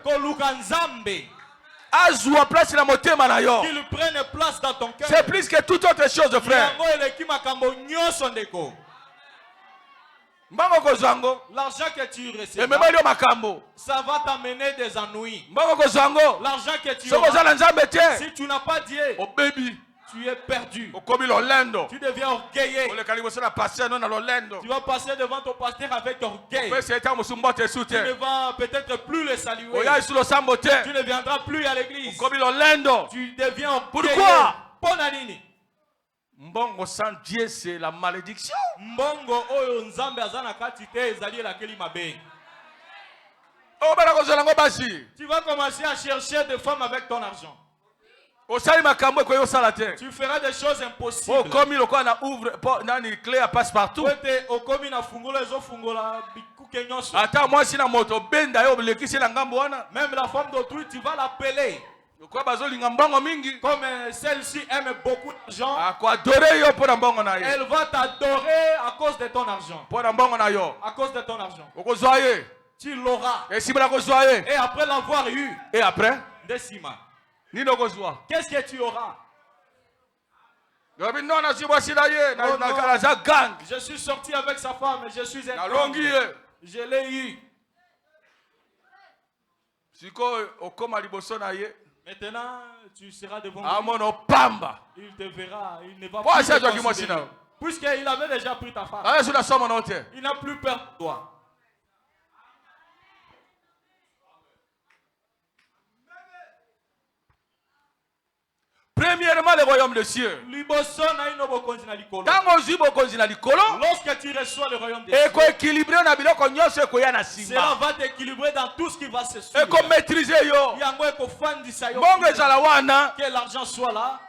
Qu'il prenne place dans ton cœur. C'est plus que toute autre chose, frère. L'argent que tu recevras, ça va t'amener des ennuis. L'argent que tu auras, si tu n'as pas Dieu, tu es perdu. Tu deviens orgueilleux. Tu vas passer devant ton pasteur avec orgueil. Tu ne vas peut-être plus le saluer. Tu ne viendras plus à l'église. Tu deviens orgueilleux. Pourquoi? Mbongo sans Dieu, c'est la malédiction. Mbongo oyo nzambe azana kati te ezali la keli mabe. Tu vas commencer à chercher des femmes avec ton argent. Tu feras des choses impossibles. Même la femme d'autrui, tu vas l'appeler. Comme celle-ci aime beaucoup d'argent, elle va t'adorer à cause de ton argent. À cause de ton argent. Tu l'auras. Et après l'avoir eu, décima. Qu'est-ce que tu auras? Je suis sorti avec sa femme, je suis un gang. Je l'ai eu. Maintenant, tu seras devant lui. Il te verra, il ne va plus te considérer. Puisqu'il avait déjà pris ta femme, il n'a plus peur de toi. Premièrement, le royaume des cieux. Lorsque tu reçois le royaume des cieux, cela va t'équilibrer dans tout ce qui va se suivre. Que l'argent soit là.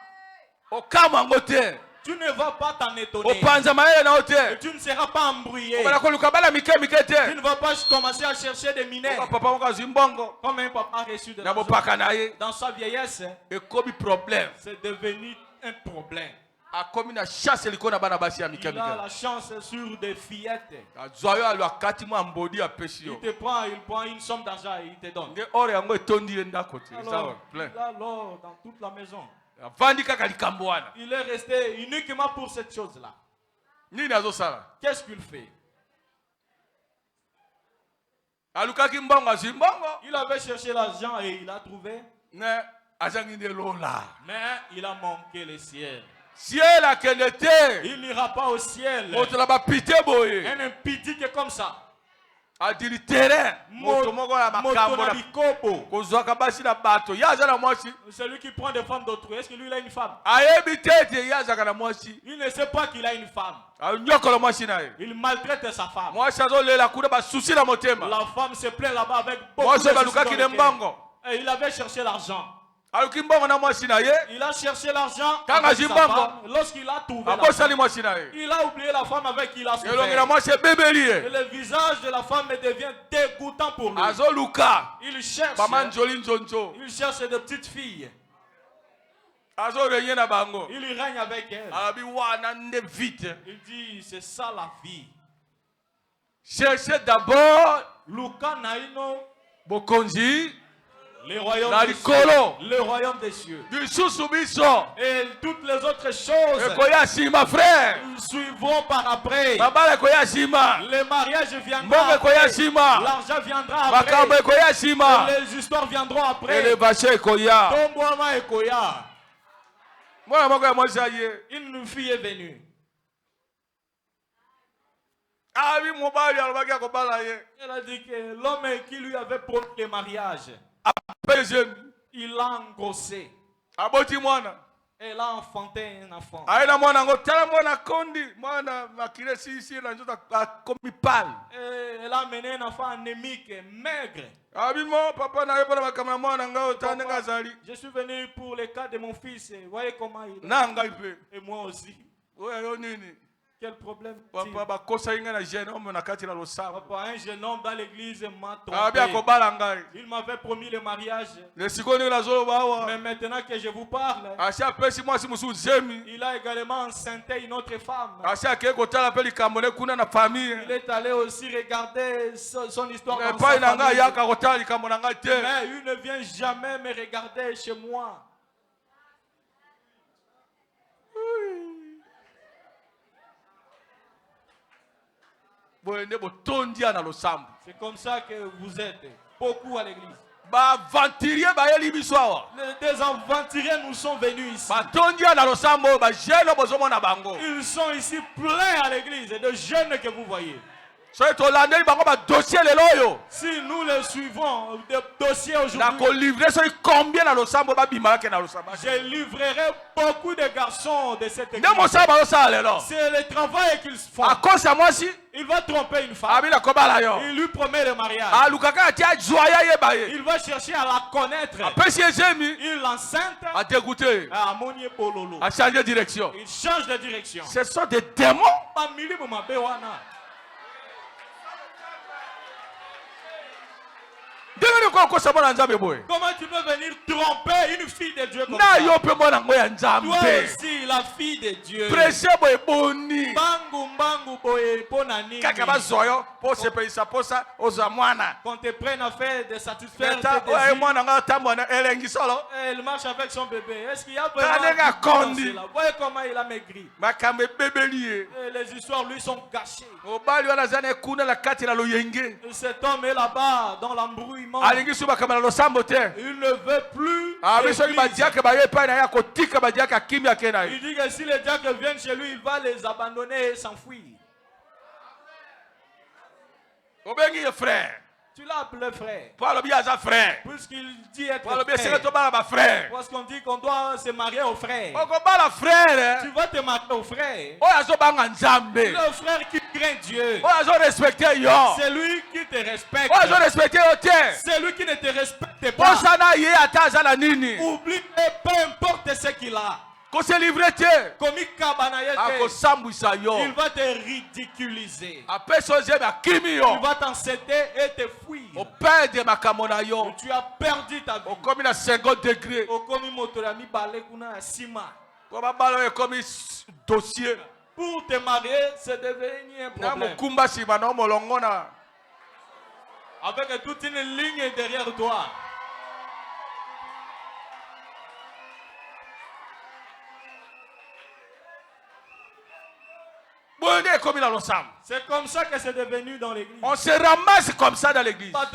Tu ne vas pas t'en étonner. Tu ne seras pas embrouillé. Tu ne vas pas commencer à chercher des mineurs. Comme un papa reçu de l'argent. Dans sa vieillesse, c'est devenu un problème. Il a la chance sur des fillettes. Il te prend, il prend une somme d'argent et il te donne. Alors, il a l'or dans toute la maison. Il est resté uniquement pour cette chose-là. Qu'est-ce qu'il fait? Il avait cherché l'argent et il a trouvé. Mais il a manqué le ciel. Il n'ira pas au ciel. Un impudique comme ça. Celui qui prend des femmes d'autrui, est-ce que lui il a une femme? Il ne sait pas qu'il a une femme. Il maltraite sa femme. La femme se plaît là-bas avec beaucoup de soucis. Et il avait cherché l'argent. Il a cherché l'argent avec sa femme. Lorsqu'il a trouvé il a oublié la femme avec qui il a souffert. Et le visage de la femme devient dégoûtant pour lui. Il cherche des petites filles. Il règne avec elles. Il dit c'est ça la vie. Cherchez d'abord le royaume des cieux. Et toutes les autres choses suivront par après. Le mariage viendra après. L'argent viendra après. Les histoires viendront après. Une fille est venue. Elle a dit que l'homme qui lui avait promis le mariage, il l'a engrossé. Et Elle a enfanté un enfant. Elle a mené un enfant anémique, maigre. Je suis venu pour le cas de mon fils. Vous voyez comment il est. Et moi aussi. Quel problème? Papa, un jeune homme dans l'église m'a trompé. Il m'avait promis le mariage. Mais maintenant que je vous parle, il a également enceinté une autre femme. Il est allé aussi regarder son histoire dans sa famille. Mais il ne vient jamais me regarder chez moi. C'est comme ça que vous êtes beaucoup à l'église. Des aventuriers nous sont venus ici. Ils sont ici pleins à l'église de jeunes que vous voyez. Si nous les suivons, des dossiers aujourd'hui, je livrerai beaucoup de garçons de cette église. C'est le travail qu'ils font. Il va tromper une femme. Il lui promet le mariage. Il va chercher à la connaître. Il l'enceinte. Il change de direction. Ce sont des démons. Comment tu peux venir tromper une fille de Dieu comme ça? Toi aussi, la fille de Dieu. Qu'on te prenne à faire de satisfaire tes désirs. Elle marche avec son bébé. Est-ce qu'il y a vraiment de cela? Voyez comment il a maigri. Les histoires lui sont gâchées. Cet homme est là-bas dans l'embrouillement. Il ne veut plus. Il dit que si les diacres viennent chez lui, il va les abandonner et s'enfuir. Tu l'as appelé frère. Puisqu'il dit être frère. Parce qu'on dit qu'on doit se marier au frère. Tu vas te marier au frère. Le frère qui craint Dieu. C'est lui qui te respecte. C'est lui qui ne te respecte pas. Oublie peu importe ce qu'il a. Il va te ridiculiser. Il va t'encêter et te fuir. Tu as perdu ta vie. Pour te marier, c'est devenu un problème. Avec toute une ligne derrière toi. C'est comme ça que c'est devenu dans l'église. On se ramasse comme ça dans l'église. C'est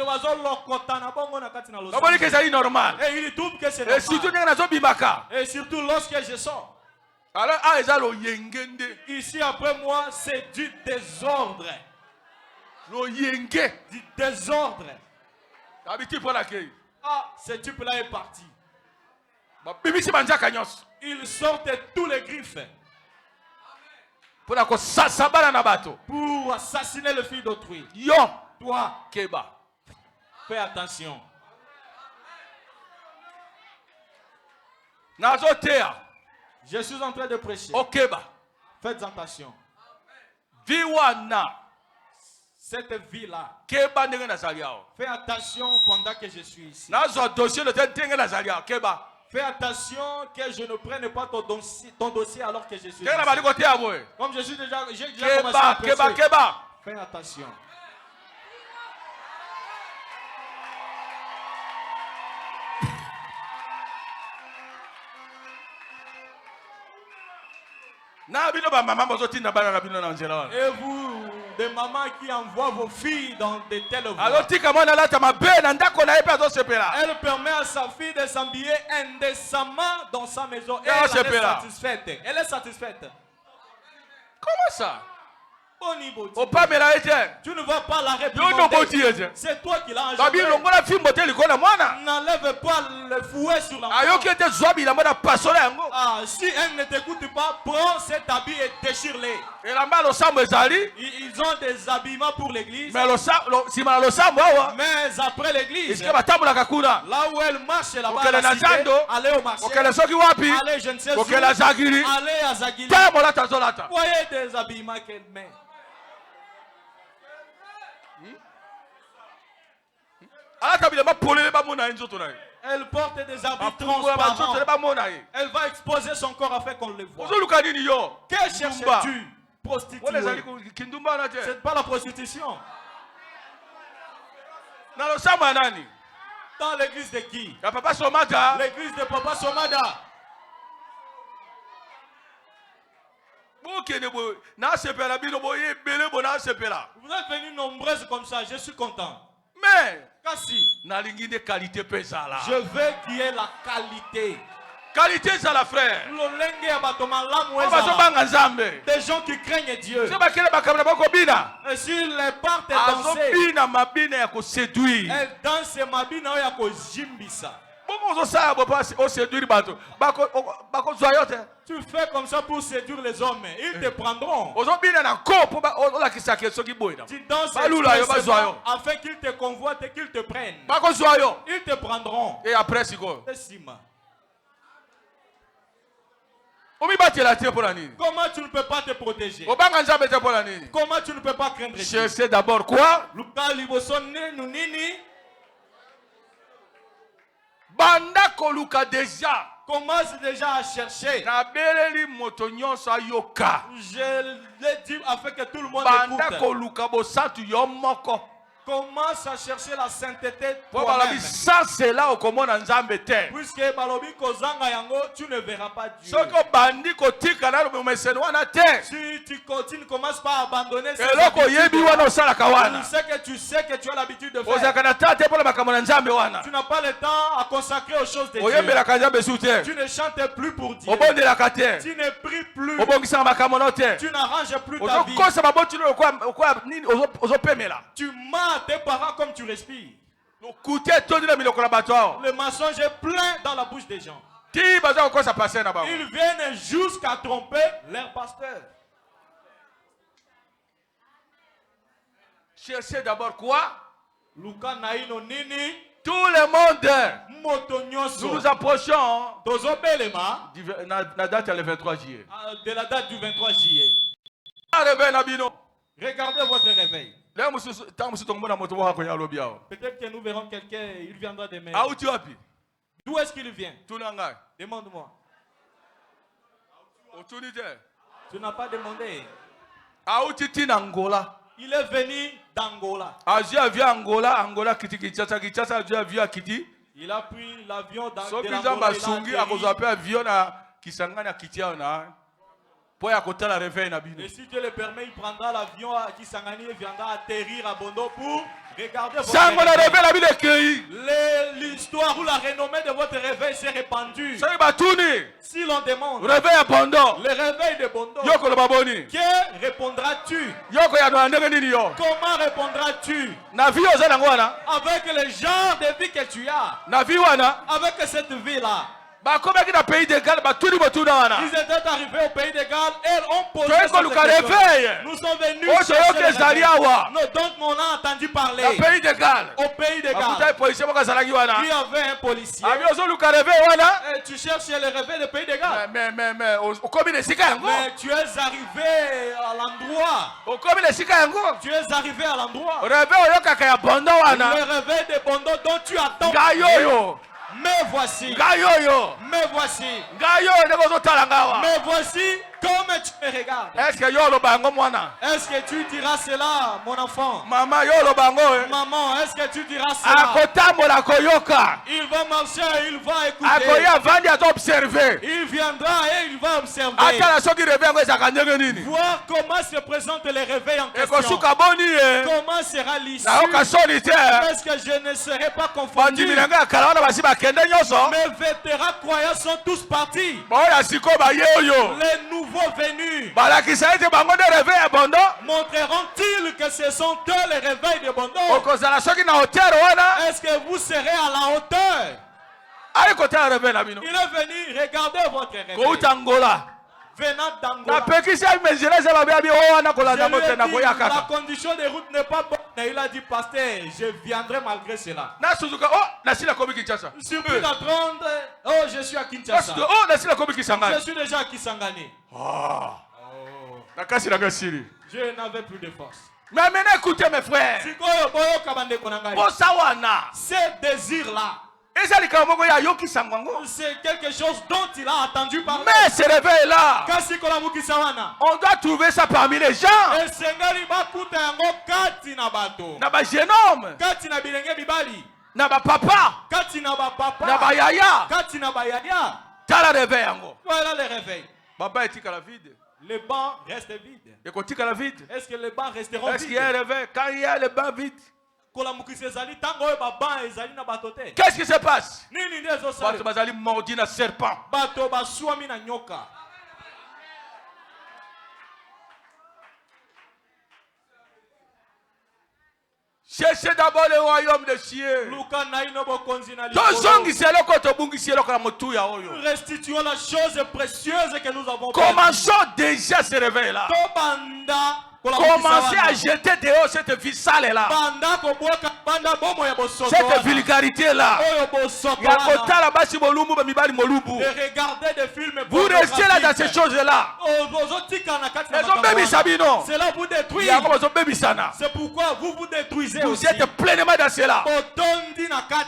normal. Et il trouve que c'est normal. Et surtout lorsque je sors. Ici après moi, c'est du désordre. Du désordre. Ah, ce type-là est parti. Il sortent tous les griffes. Pour assassiner le fils d'autrui. Toi, fais attention. Je suis en train de prêcher. Faites attention. Cette vie-là. Fais attention pendant que je suis ici. Fais attention que je ne prenne pas ton dossier alors que je suis ici. Comme je suis déjà commencé à prêcher. Fais attention. Et vous, des mamans qui envoient vos filles dans de telles voies. Elle permet à sa fille de s'habiller indécemment dans sa maison. Et elle est satisfaite. Elle est satisfaite. Comment ça? Tu ne vas pas la réprimander. C'est toi qui l'as engendré. N'enlève pas le fouet sur la femme. Si elle ne t'écoute pas, prends cet habit et déchire-les. Ils ont des habillements pour l'église. Mais après l'église, là où elle marche là-bas, allez au marché, allez je ne sais où, allez à Zagili. Voyez des habillements qu'elle met. Elle porte des habits transparents. Elle va exposer son corps afin qu'on le voit. Que cherches-tu? Prostituée. C'est pas la prostitution. Dans l'église de qui? L'église de Papa Somada. Vous êtes venus nombreuses comme ça, je suis content. Mais je veux qu'il y ait la qualité. Qualité, c'est la frère. Des gens qui craignent Dieu. Et s'ils les partent danser, elles dansent mabina yako jimbisa. Tu fais comme ça pour séduire les hommes. Ils te prendront. Tu danses afin qu'ils te convoitent et qu'ils te prennent. Ils te prendront. Et après, c'est quoi? Comment tu ne peux pas te protéger? Comment tu ne peux pas craindre Dieu? Cherchez d'abord quoi? Banda koluka déjà. Commence déjà à chercher. Je l'ai dit afin que tout le monde écoute. Commence à chercher la sainteté toi-même. Puisque tu ne verras pas Dieu. Si tu continues, commence pas à abandonner ces habitudes. Tu sais que tu as l'habitude de faire. Tu n'as pas le temps à consacrer aux choses de Dieu. Tu ne chantes plus pour Dieu. Tu ne pries plus. Tu n'arranges plus ta vie. Tu mens tes parents comme tu respires. Le mensonge est plein dans la bouche des gens. Ils viennent jusqu'à tromper leur pasteur. Cherchez d'abord quoi? Tout le monde. Nous nous approchons de la date du 23 juillet. Regardez votre réveil. Peut-être que nous verrons quelqu'un, il viendra demain. D'où est-ce qu'il vient? Demande-moi. Tu n'as pas demandé. Il est venu d'Angola. Il a pris l'avion et si Dieu le permet, il prendra l'avion à Kisangani et viendra atterrir à Bondo pour regarder votre réveil. L'histoire ou la renommée de votre réveil s'est répandue. Si l'on demande le réveil de Bondo, que répondras-tu? Comment répondras-tu? Avec le genre de vie que tu as, avec cette vie-là. Ils étaient arrivés au pays de Galles et ont posé cette question. Nous sommes venus chercher donc on a entendu parler au pays de Galles. Il y avait un policier. Et tu cherches le réveil du pays de Galles. Mais tu es arrivé à l'endroit. Tu es arrivé à l'endroit. Le réveil de Bondo dont tu attends. Mais voici. Mais voici. Mais voici comme tu me regardes. Est-ce que tu diras cela, mon enfant? Maman, est-ce que tu diras cela? Il va marcher, il va écouter. Il viendra et il va observer. Voir comment se présente les réveils en question. Comment sera l'issue? Est-ce que je ne serai pas confondu? Mes vétérans croyants sont tous partis. Les nouveaux nouveau venus montreront-ils que ce sont eux les réveils de Bondo? Est-ce que vous serez à la hauteur? Il est venu regarder votre réveil. Venant d'Angola. La condition de route n'est pas bonne. Il a dit, pasteur, je viendrai malgré cela. Surpris d'apprendre, oh, je suis à Kinshasa. Je suis déjà à Kisangani. Je n'avais plus de force. Mais maintenant, écoutez mes frères. Ce désir-là, c'est quelque chose dont il a entendu parler. Mais ce réveil-là, on doit trouver ça parmi les gens. Naba jeune homme, naba papa, naba yaya. Tala réveil yango. Voilà le réveil. Baba etikala vide. Les bancs restent vides. Est-ce que les bancs resteront vides? Est-ce qu'il y a un réveil quand il y a les bancs vides? Qu'est-ce qui se passe? Bato mordi na serpent. Cherchez d'abord le royaume des cieux. Restituons la chose précieuse que nous avons. Commençons déjà ce réveil-là. Commencez à jeter dehors cette vie sale là. Cette vulgarité là. Vous restez là dans ces choses là. C'est pourquoi vous vous détruisez. Vous êtes pleinement dans cela.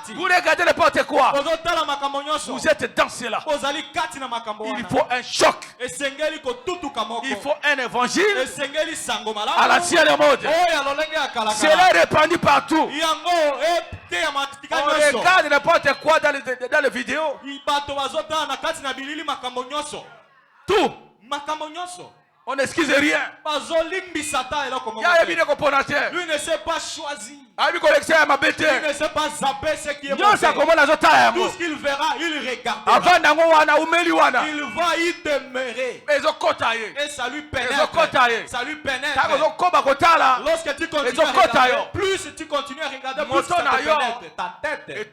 Vous regardez n'importe quoi. Vous êtes dans cela. Il faut un choc. Il faut un évangile à l'ancienne mode. Cela est répandu partout. On regarde n'importe quoi dans les vidéos. Tout. On n'excuse rien. Lui ne s'est pas choisi. Il ne s'est pas zappé ce qui est mauvais. Tout ce qu'il verra, il regardera. Il va y demeurer. Et ça lui pénètre. Ça lui pénètre. Lorsque tu continues à regarder, plus tu continues à regarder, plus ça te pénètre. Ta tête est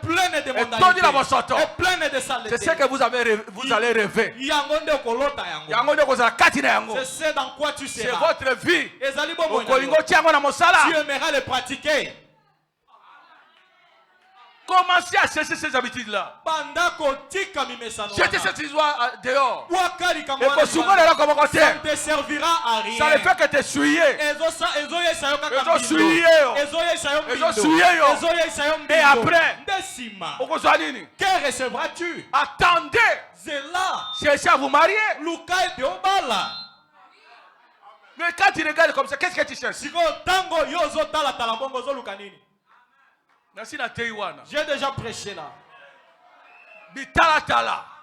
pleine de mondanités. Est pleine de saleté. C'est ce que vous allez rêver. C'est ce dans quoi tu seras. C'est votre vie. Tu aimeras le pratiquer. Commencez à chercher ces habitudes-là. Jetez cette histoire dehors. Ça ne te servira à rien. Ça ne fait que te souiller. Et après, que recevras-tu? Attendez. Cherchez à vous marier. Mais quand tu regardes comme ça, qu'est-ce que tu cherches? J'ai déjà prêché là.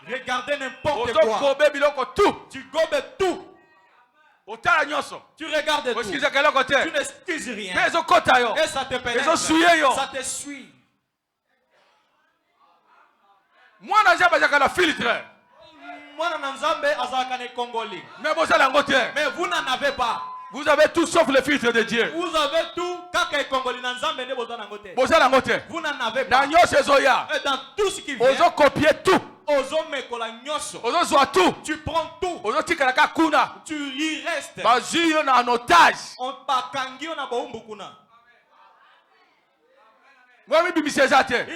Regardez n'importe quoi. Tu gobes tout. Tu regardes tout. Tu n'excuses rien. Et ça te pénètre. Ça te suit. Moi, je filtre. Mais vous n'en avez pas. Vous avez tout sauf le filtre de Dieu. Vous avez tout. Vous n'en avez pas. Dans tout ce qui vient. Copier tout. Tu prends tout. Tu y restes. En otage. Il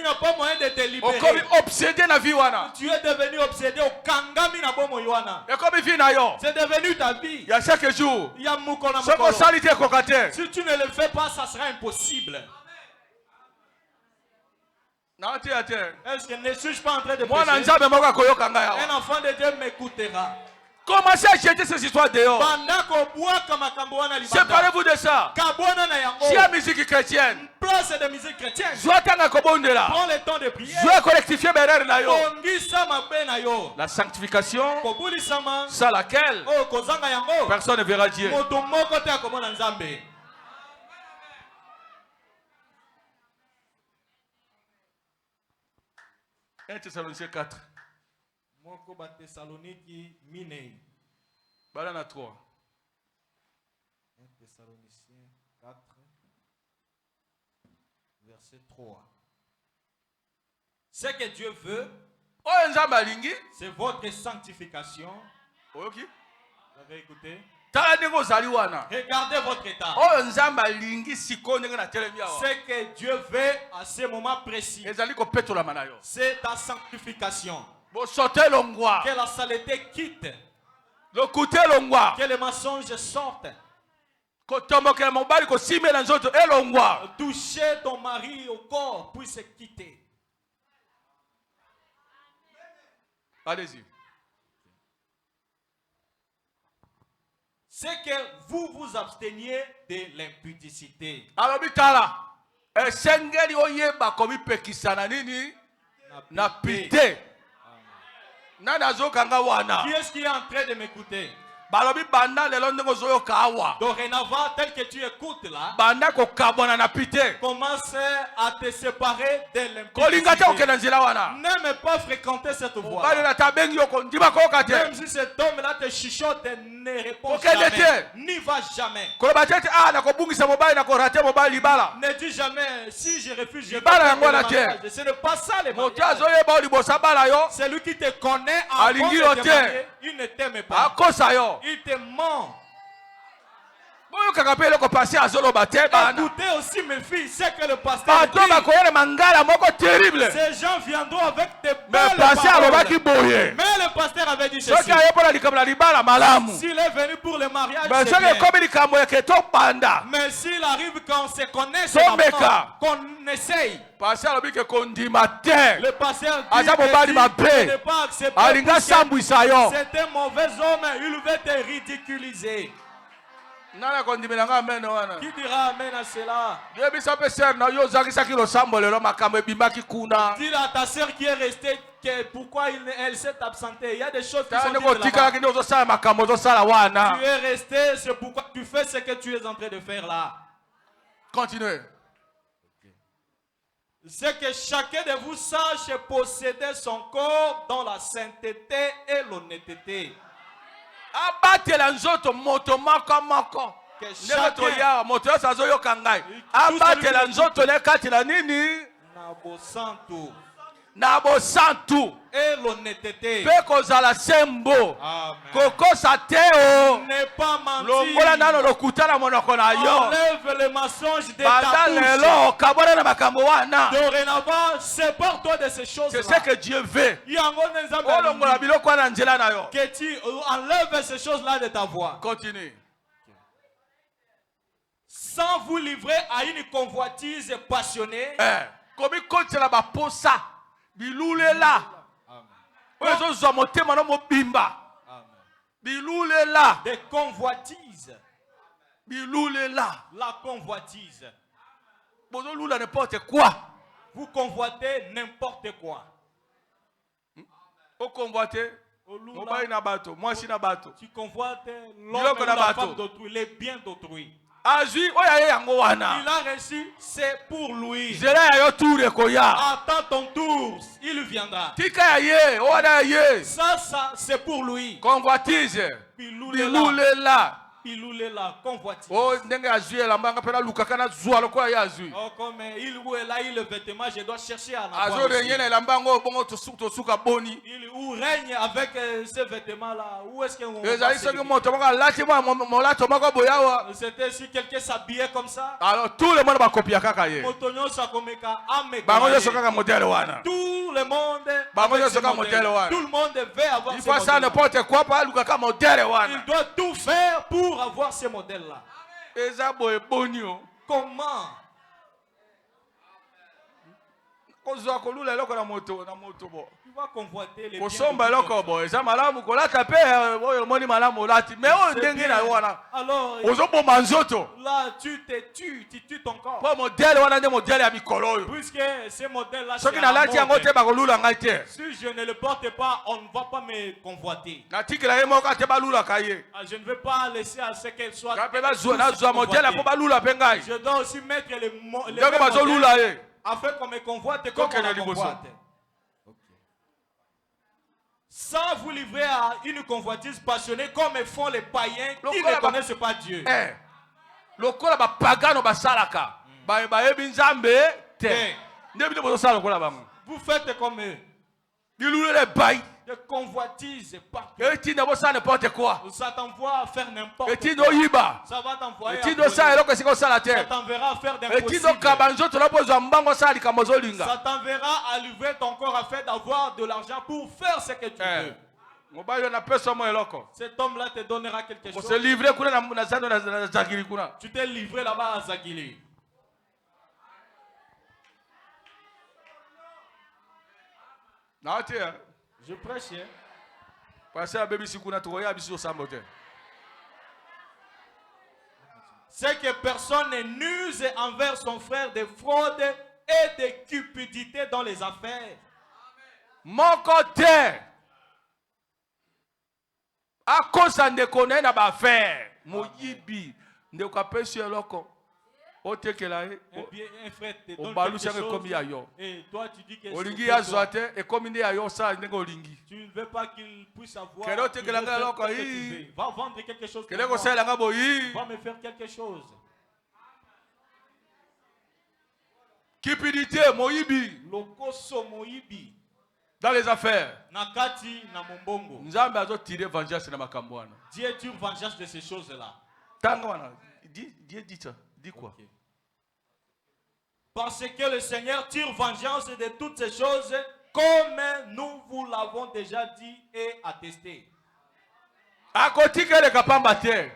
n'a pas moyen de te libérer. Tu es devenu obsédé au kangami na bomo yoana. C'est devenu ta vie. Il y a chaque jour. Si tu ne le fais pas, ça sera impossible. Est-ce que ne suis-je pas en train de prêcher? Un enfant de Dieu m'écoutera. Commencez à jeter ces histoires dehors. Séparez-vous de ça. Si la musique chrétienne, place de musique chrétienne. Prends le temps de prier. La sanctification, sans laquelle personne ne verra Dieu. 1 Thessaloniciens 4. Balana 3. 1 Thessaloniciens 4, verset 3. Ce que Dieu veut, c'est votre sanctification. Vous avez écouté? Regardez votre état. Ce que Dieu veut à ce moment précis, c'est ta sanctification. Que la saleté quitte. Que les mensonges sortent. Toucher ton mari au corps puisse quitter. Allez-y. C'est que vous vous absteniez de l'impudicité. Alors, bitala. Esengeli oyeba komi pekisana nini na pite. Nana zokanga wana. Qui est-ce qui est en train de m'écouter? Dorénavant, tel que tu écoutes là, commence à te séparer de l'impudicité. N'aime pas fréquenter cette voie. Même si cet homme-là te chuchote, ne répond jamais. N'y va jamais. Ne dis jamais, si je refuse, je vais faire le mariage. Ce n'est pas ça le mariage. C'est lui qui te connaît avant de te marier. Il ne t'aime pas. Il te ment. Écoutez aussi mes filles, c'est que le pasteur dit, ces gens viendront avec des belles paroles. Mais le pasteur avait dit ceci. S'il est venu pour le mariage, c'est bien. Mais s'il arrive qu'on se connaît, c'est qu'on essaye. Le pasteur dit qu'il ne pas accepter. C'est un mauvais homme, il veut te ridiculiser. Qui dira amen à cela? Dis à ta soeur qui est restée que pourquoi elle s'est absentée. Il y a des choses qui sont dites là-bas. Tu es resté, c'est pourquoi tu fais ce que tu es en train de faire là. Continuez. C'est que chacun de vous sache posséder son corps dans la sainteté et l'honnêteté. Abatela nzoto moto moko moko. Neto ya moto yo sazo kangai. Abatela nzoto ne katela nini? Nabo santu. Et l'honnêteté. Peko zala sembo. Koko sateo. Ne pas mentir. Longola nano lokutana monoko na yo. Enlève le mensonge de ta bouche. Kabona na makambo wana. Dorénavant, sépare-toi de ces choses-là. C'est ce que Dieu veut. Longola biloko na nzela na yo. Que tu enlèves ces choses-là de ta voix. Continue. Sans vous livrer à une convoitise passionnée. Komi kontela ba posa. Bilulela. Ozo zomotema no mobimba. Bilulela. Des convoitises. Bilulela. La convoitise. Bozo lula n'importe quoi. Vous convoitez n'importe quoi. Au convoiter. Mobile na bato, moi si na bato. Tu convoites l'homme et la femme d'autrui, les biens d'autrui. Il a reçu, c'est pour lui. Attends ton tour, il viendra. Ça c'est pour lui. Convoitise. Biloulela, convoitise. Oh, comme il ou elle a eu le vêtement, je dois chercher à la il ou règne avec ce vêtement-là. Où est-ce qu'on c'était si quelqu'un s'habillait comme ça. Alors tout le monde va copier. Tout le monde veut avoir ce modèle. Il doit tout faire pour avoir ce modèle-là. Comment? Tu vas convoiter les biens. Alors, là, tu te tues, tu tues ton corps. Puisque ce modèle-là, si je ne le porte pas, on ne va pas me convoiter. Je ne veux pas laisser à ce qu'elle soit. Je dois aussi mettre les modèles afin qu'on me convoite comme on me convoite. Sans vous livrer à une convoitise passionnée comme font les païens qui ne connaissent pas Dieu. Lokola ba pagano basalaka. Ba yebi nzambe te. Vous faites comme eux. Des convoitises partout. Ça t'envoie à faire n'importe quoi. Ça va t'envoyer ça t'enverra à faire d'impossible. Ça t'enverra à livrer ton corps à faire d'avoir de l'argent pour faire ce que tu veux. Cet homme-là te donnera quelque chose. Tu t'es livré là-bas à Zagili. Je prêche. C'est que personne ne n'use envers son frère de fraude et de cupidité dans les affaires. Mon côté. A cause de connaître na affaire. Moyibi. Ne kapesi eloko. Un frère te donne quelque chose et toi tu dis que tu ne veux pas qu'il puisse avoir. Va vendre quelque chose. Va me faire quelque chose. Cupidité, moyibi. Lokoso moyibi. Dans les affaires. Nakati na mombongo. Nzambe azo tirer vengeance na makambo wana. Dieu tire vengeance de ces choses-là. Tango wana. Dieu dit ça. Dis quoi? Okay. Parce que le Seigneur tire vengeance de toutes ces choses, comme nous vous l'avons déjà dit et attesté. A côté que le kapamba te.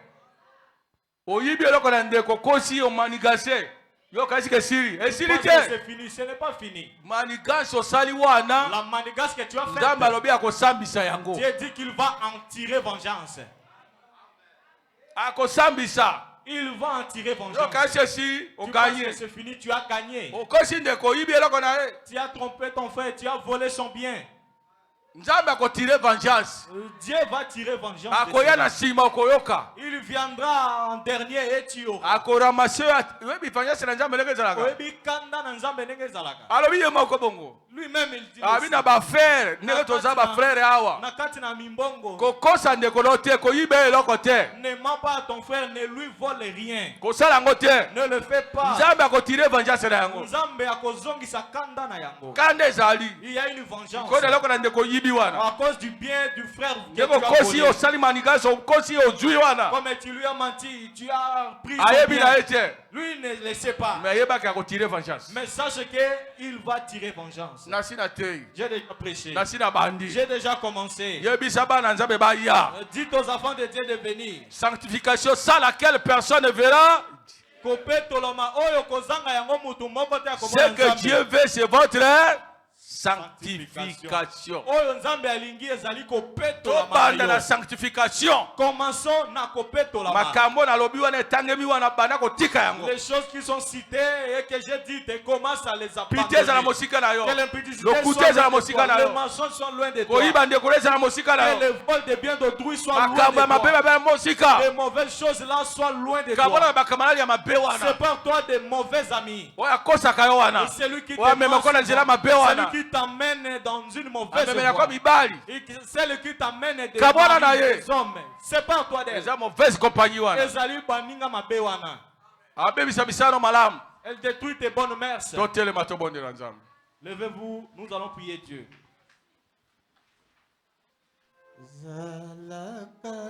Oyibi eloko na ndeko kosi o manigase. Yo kasi ke siri. Et siri te. C'est fini, ce n'est pas fini. Manigase o sali wana. La manigase que tu as fait. Nzambe alobi akosambisa yango. Dieu dit qu'il va en tirer vengeance. Akosambisa. Il va en tirer vengeance. Tu penses que c'est fini, tu as gagné. Tu as trompé ton frère, tu as volé son bien. Dieu va tirer vengeance. Il viendra en dernier et tu auras. Lui-même il dit. Ne mens pas à ton frère, ne lui vole rien. Ne le fais pas. Il y a une vengeance. À cause du bien du frère que tu as volé. Comme tu lui as menti, tu as pris son bien. Lui ne le sait pas. Mais sache qu'il va tirer vengeance. J'ai déjà prêché. J'ai déjà commencé. Dites aux enfants de Dieu de venir. Sanctification sans laquelle personne ne verra. Ce que Dieu veut, c'est votre sanctification. La sanctification. Commençons na les choses qui sont citées et que j'ai dit, commence à les abandonner. Que les mensonges sont loin de toi. Que le vol de biens d'autrui soit loin de toi. Les mauvaises choses là soient loin de toi. Sépare-toi des mauvais amis. C'est lui qui t'emmène dans une mauvaise voie. C'est lui qui t'amène des hommes. Sépare-toi d'elle. Elle détruit tes bonnes mœurs. Levez-vous, nous allons prier Dieu. Zalaka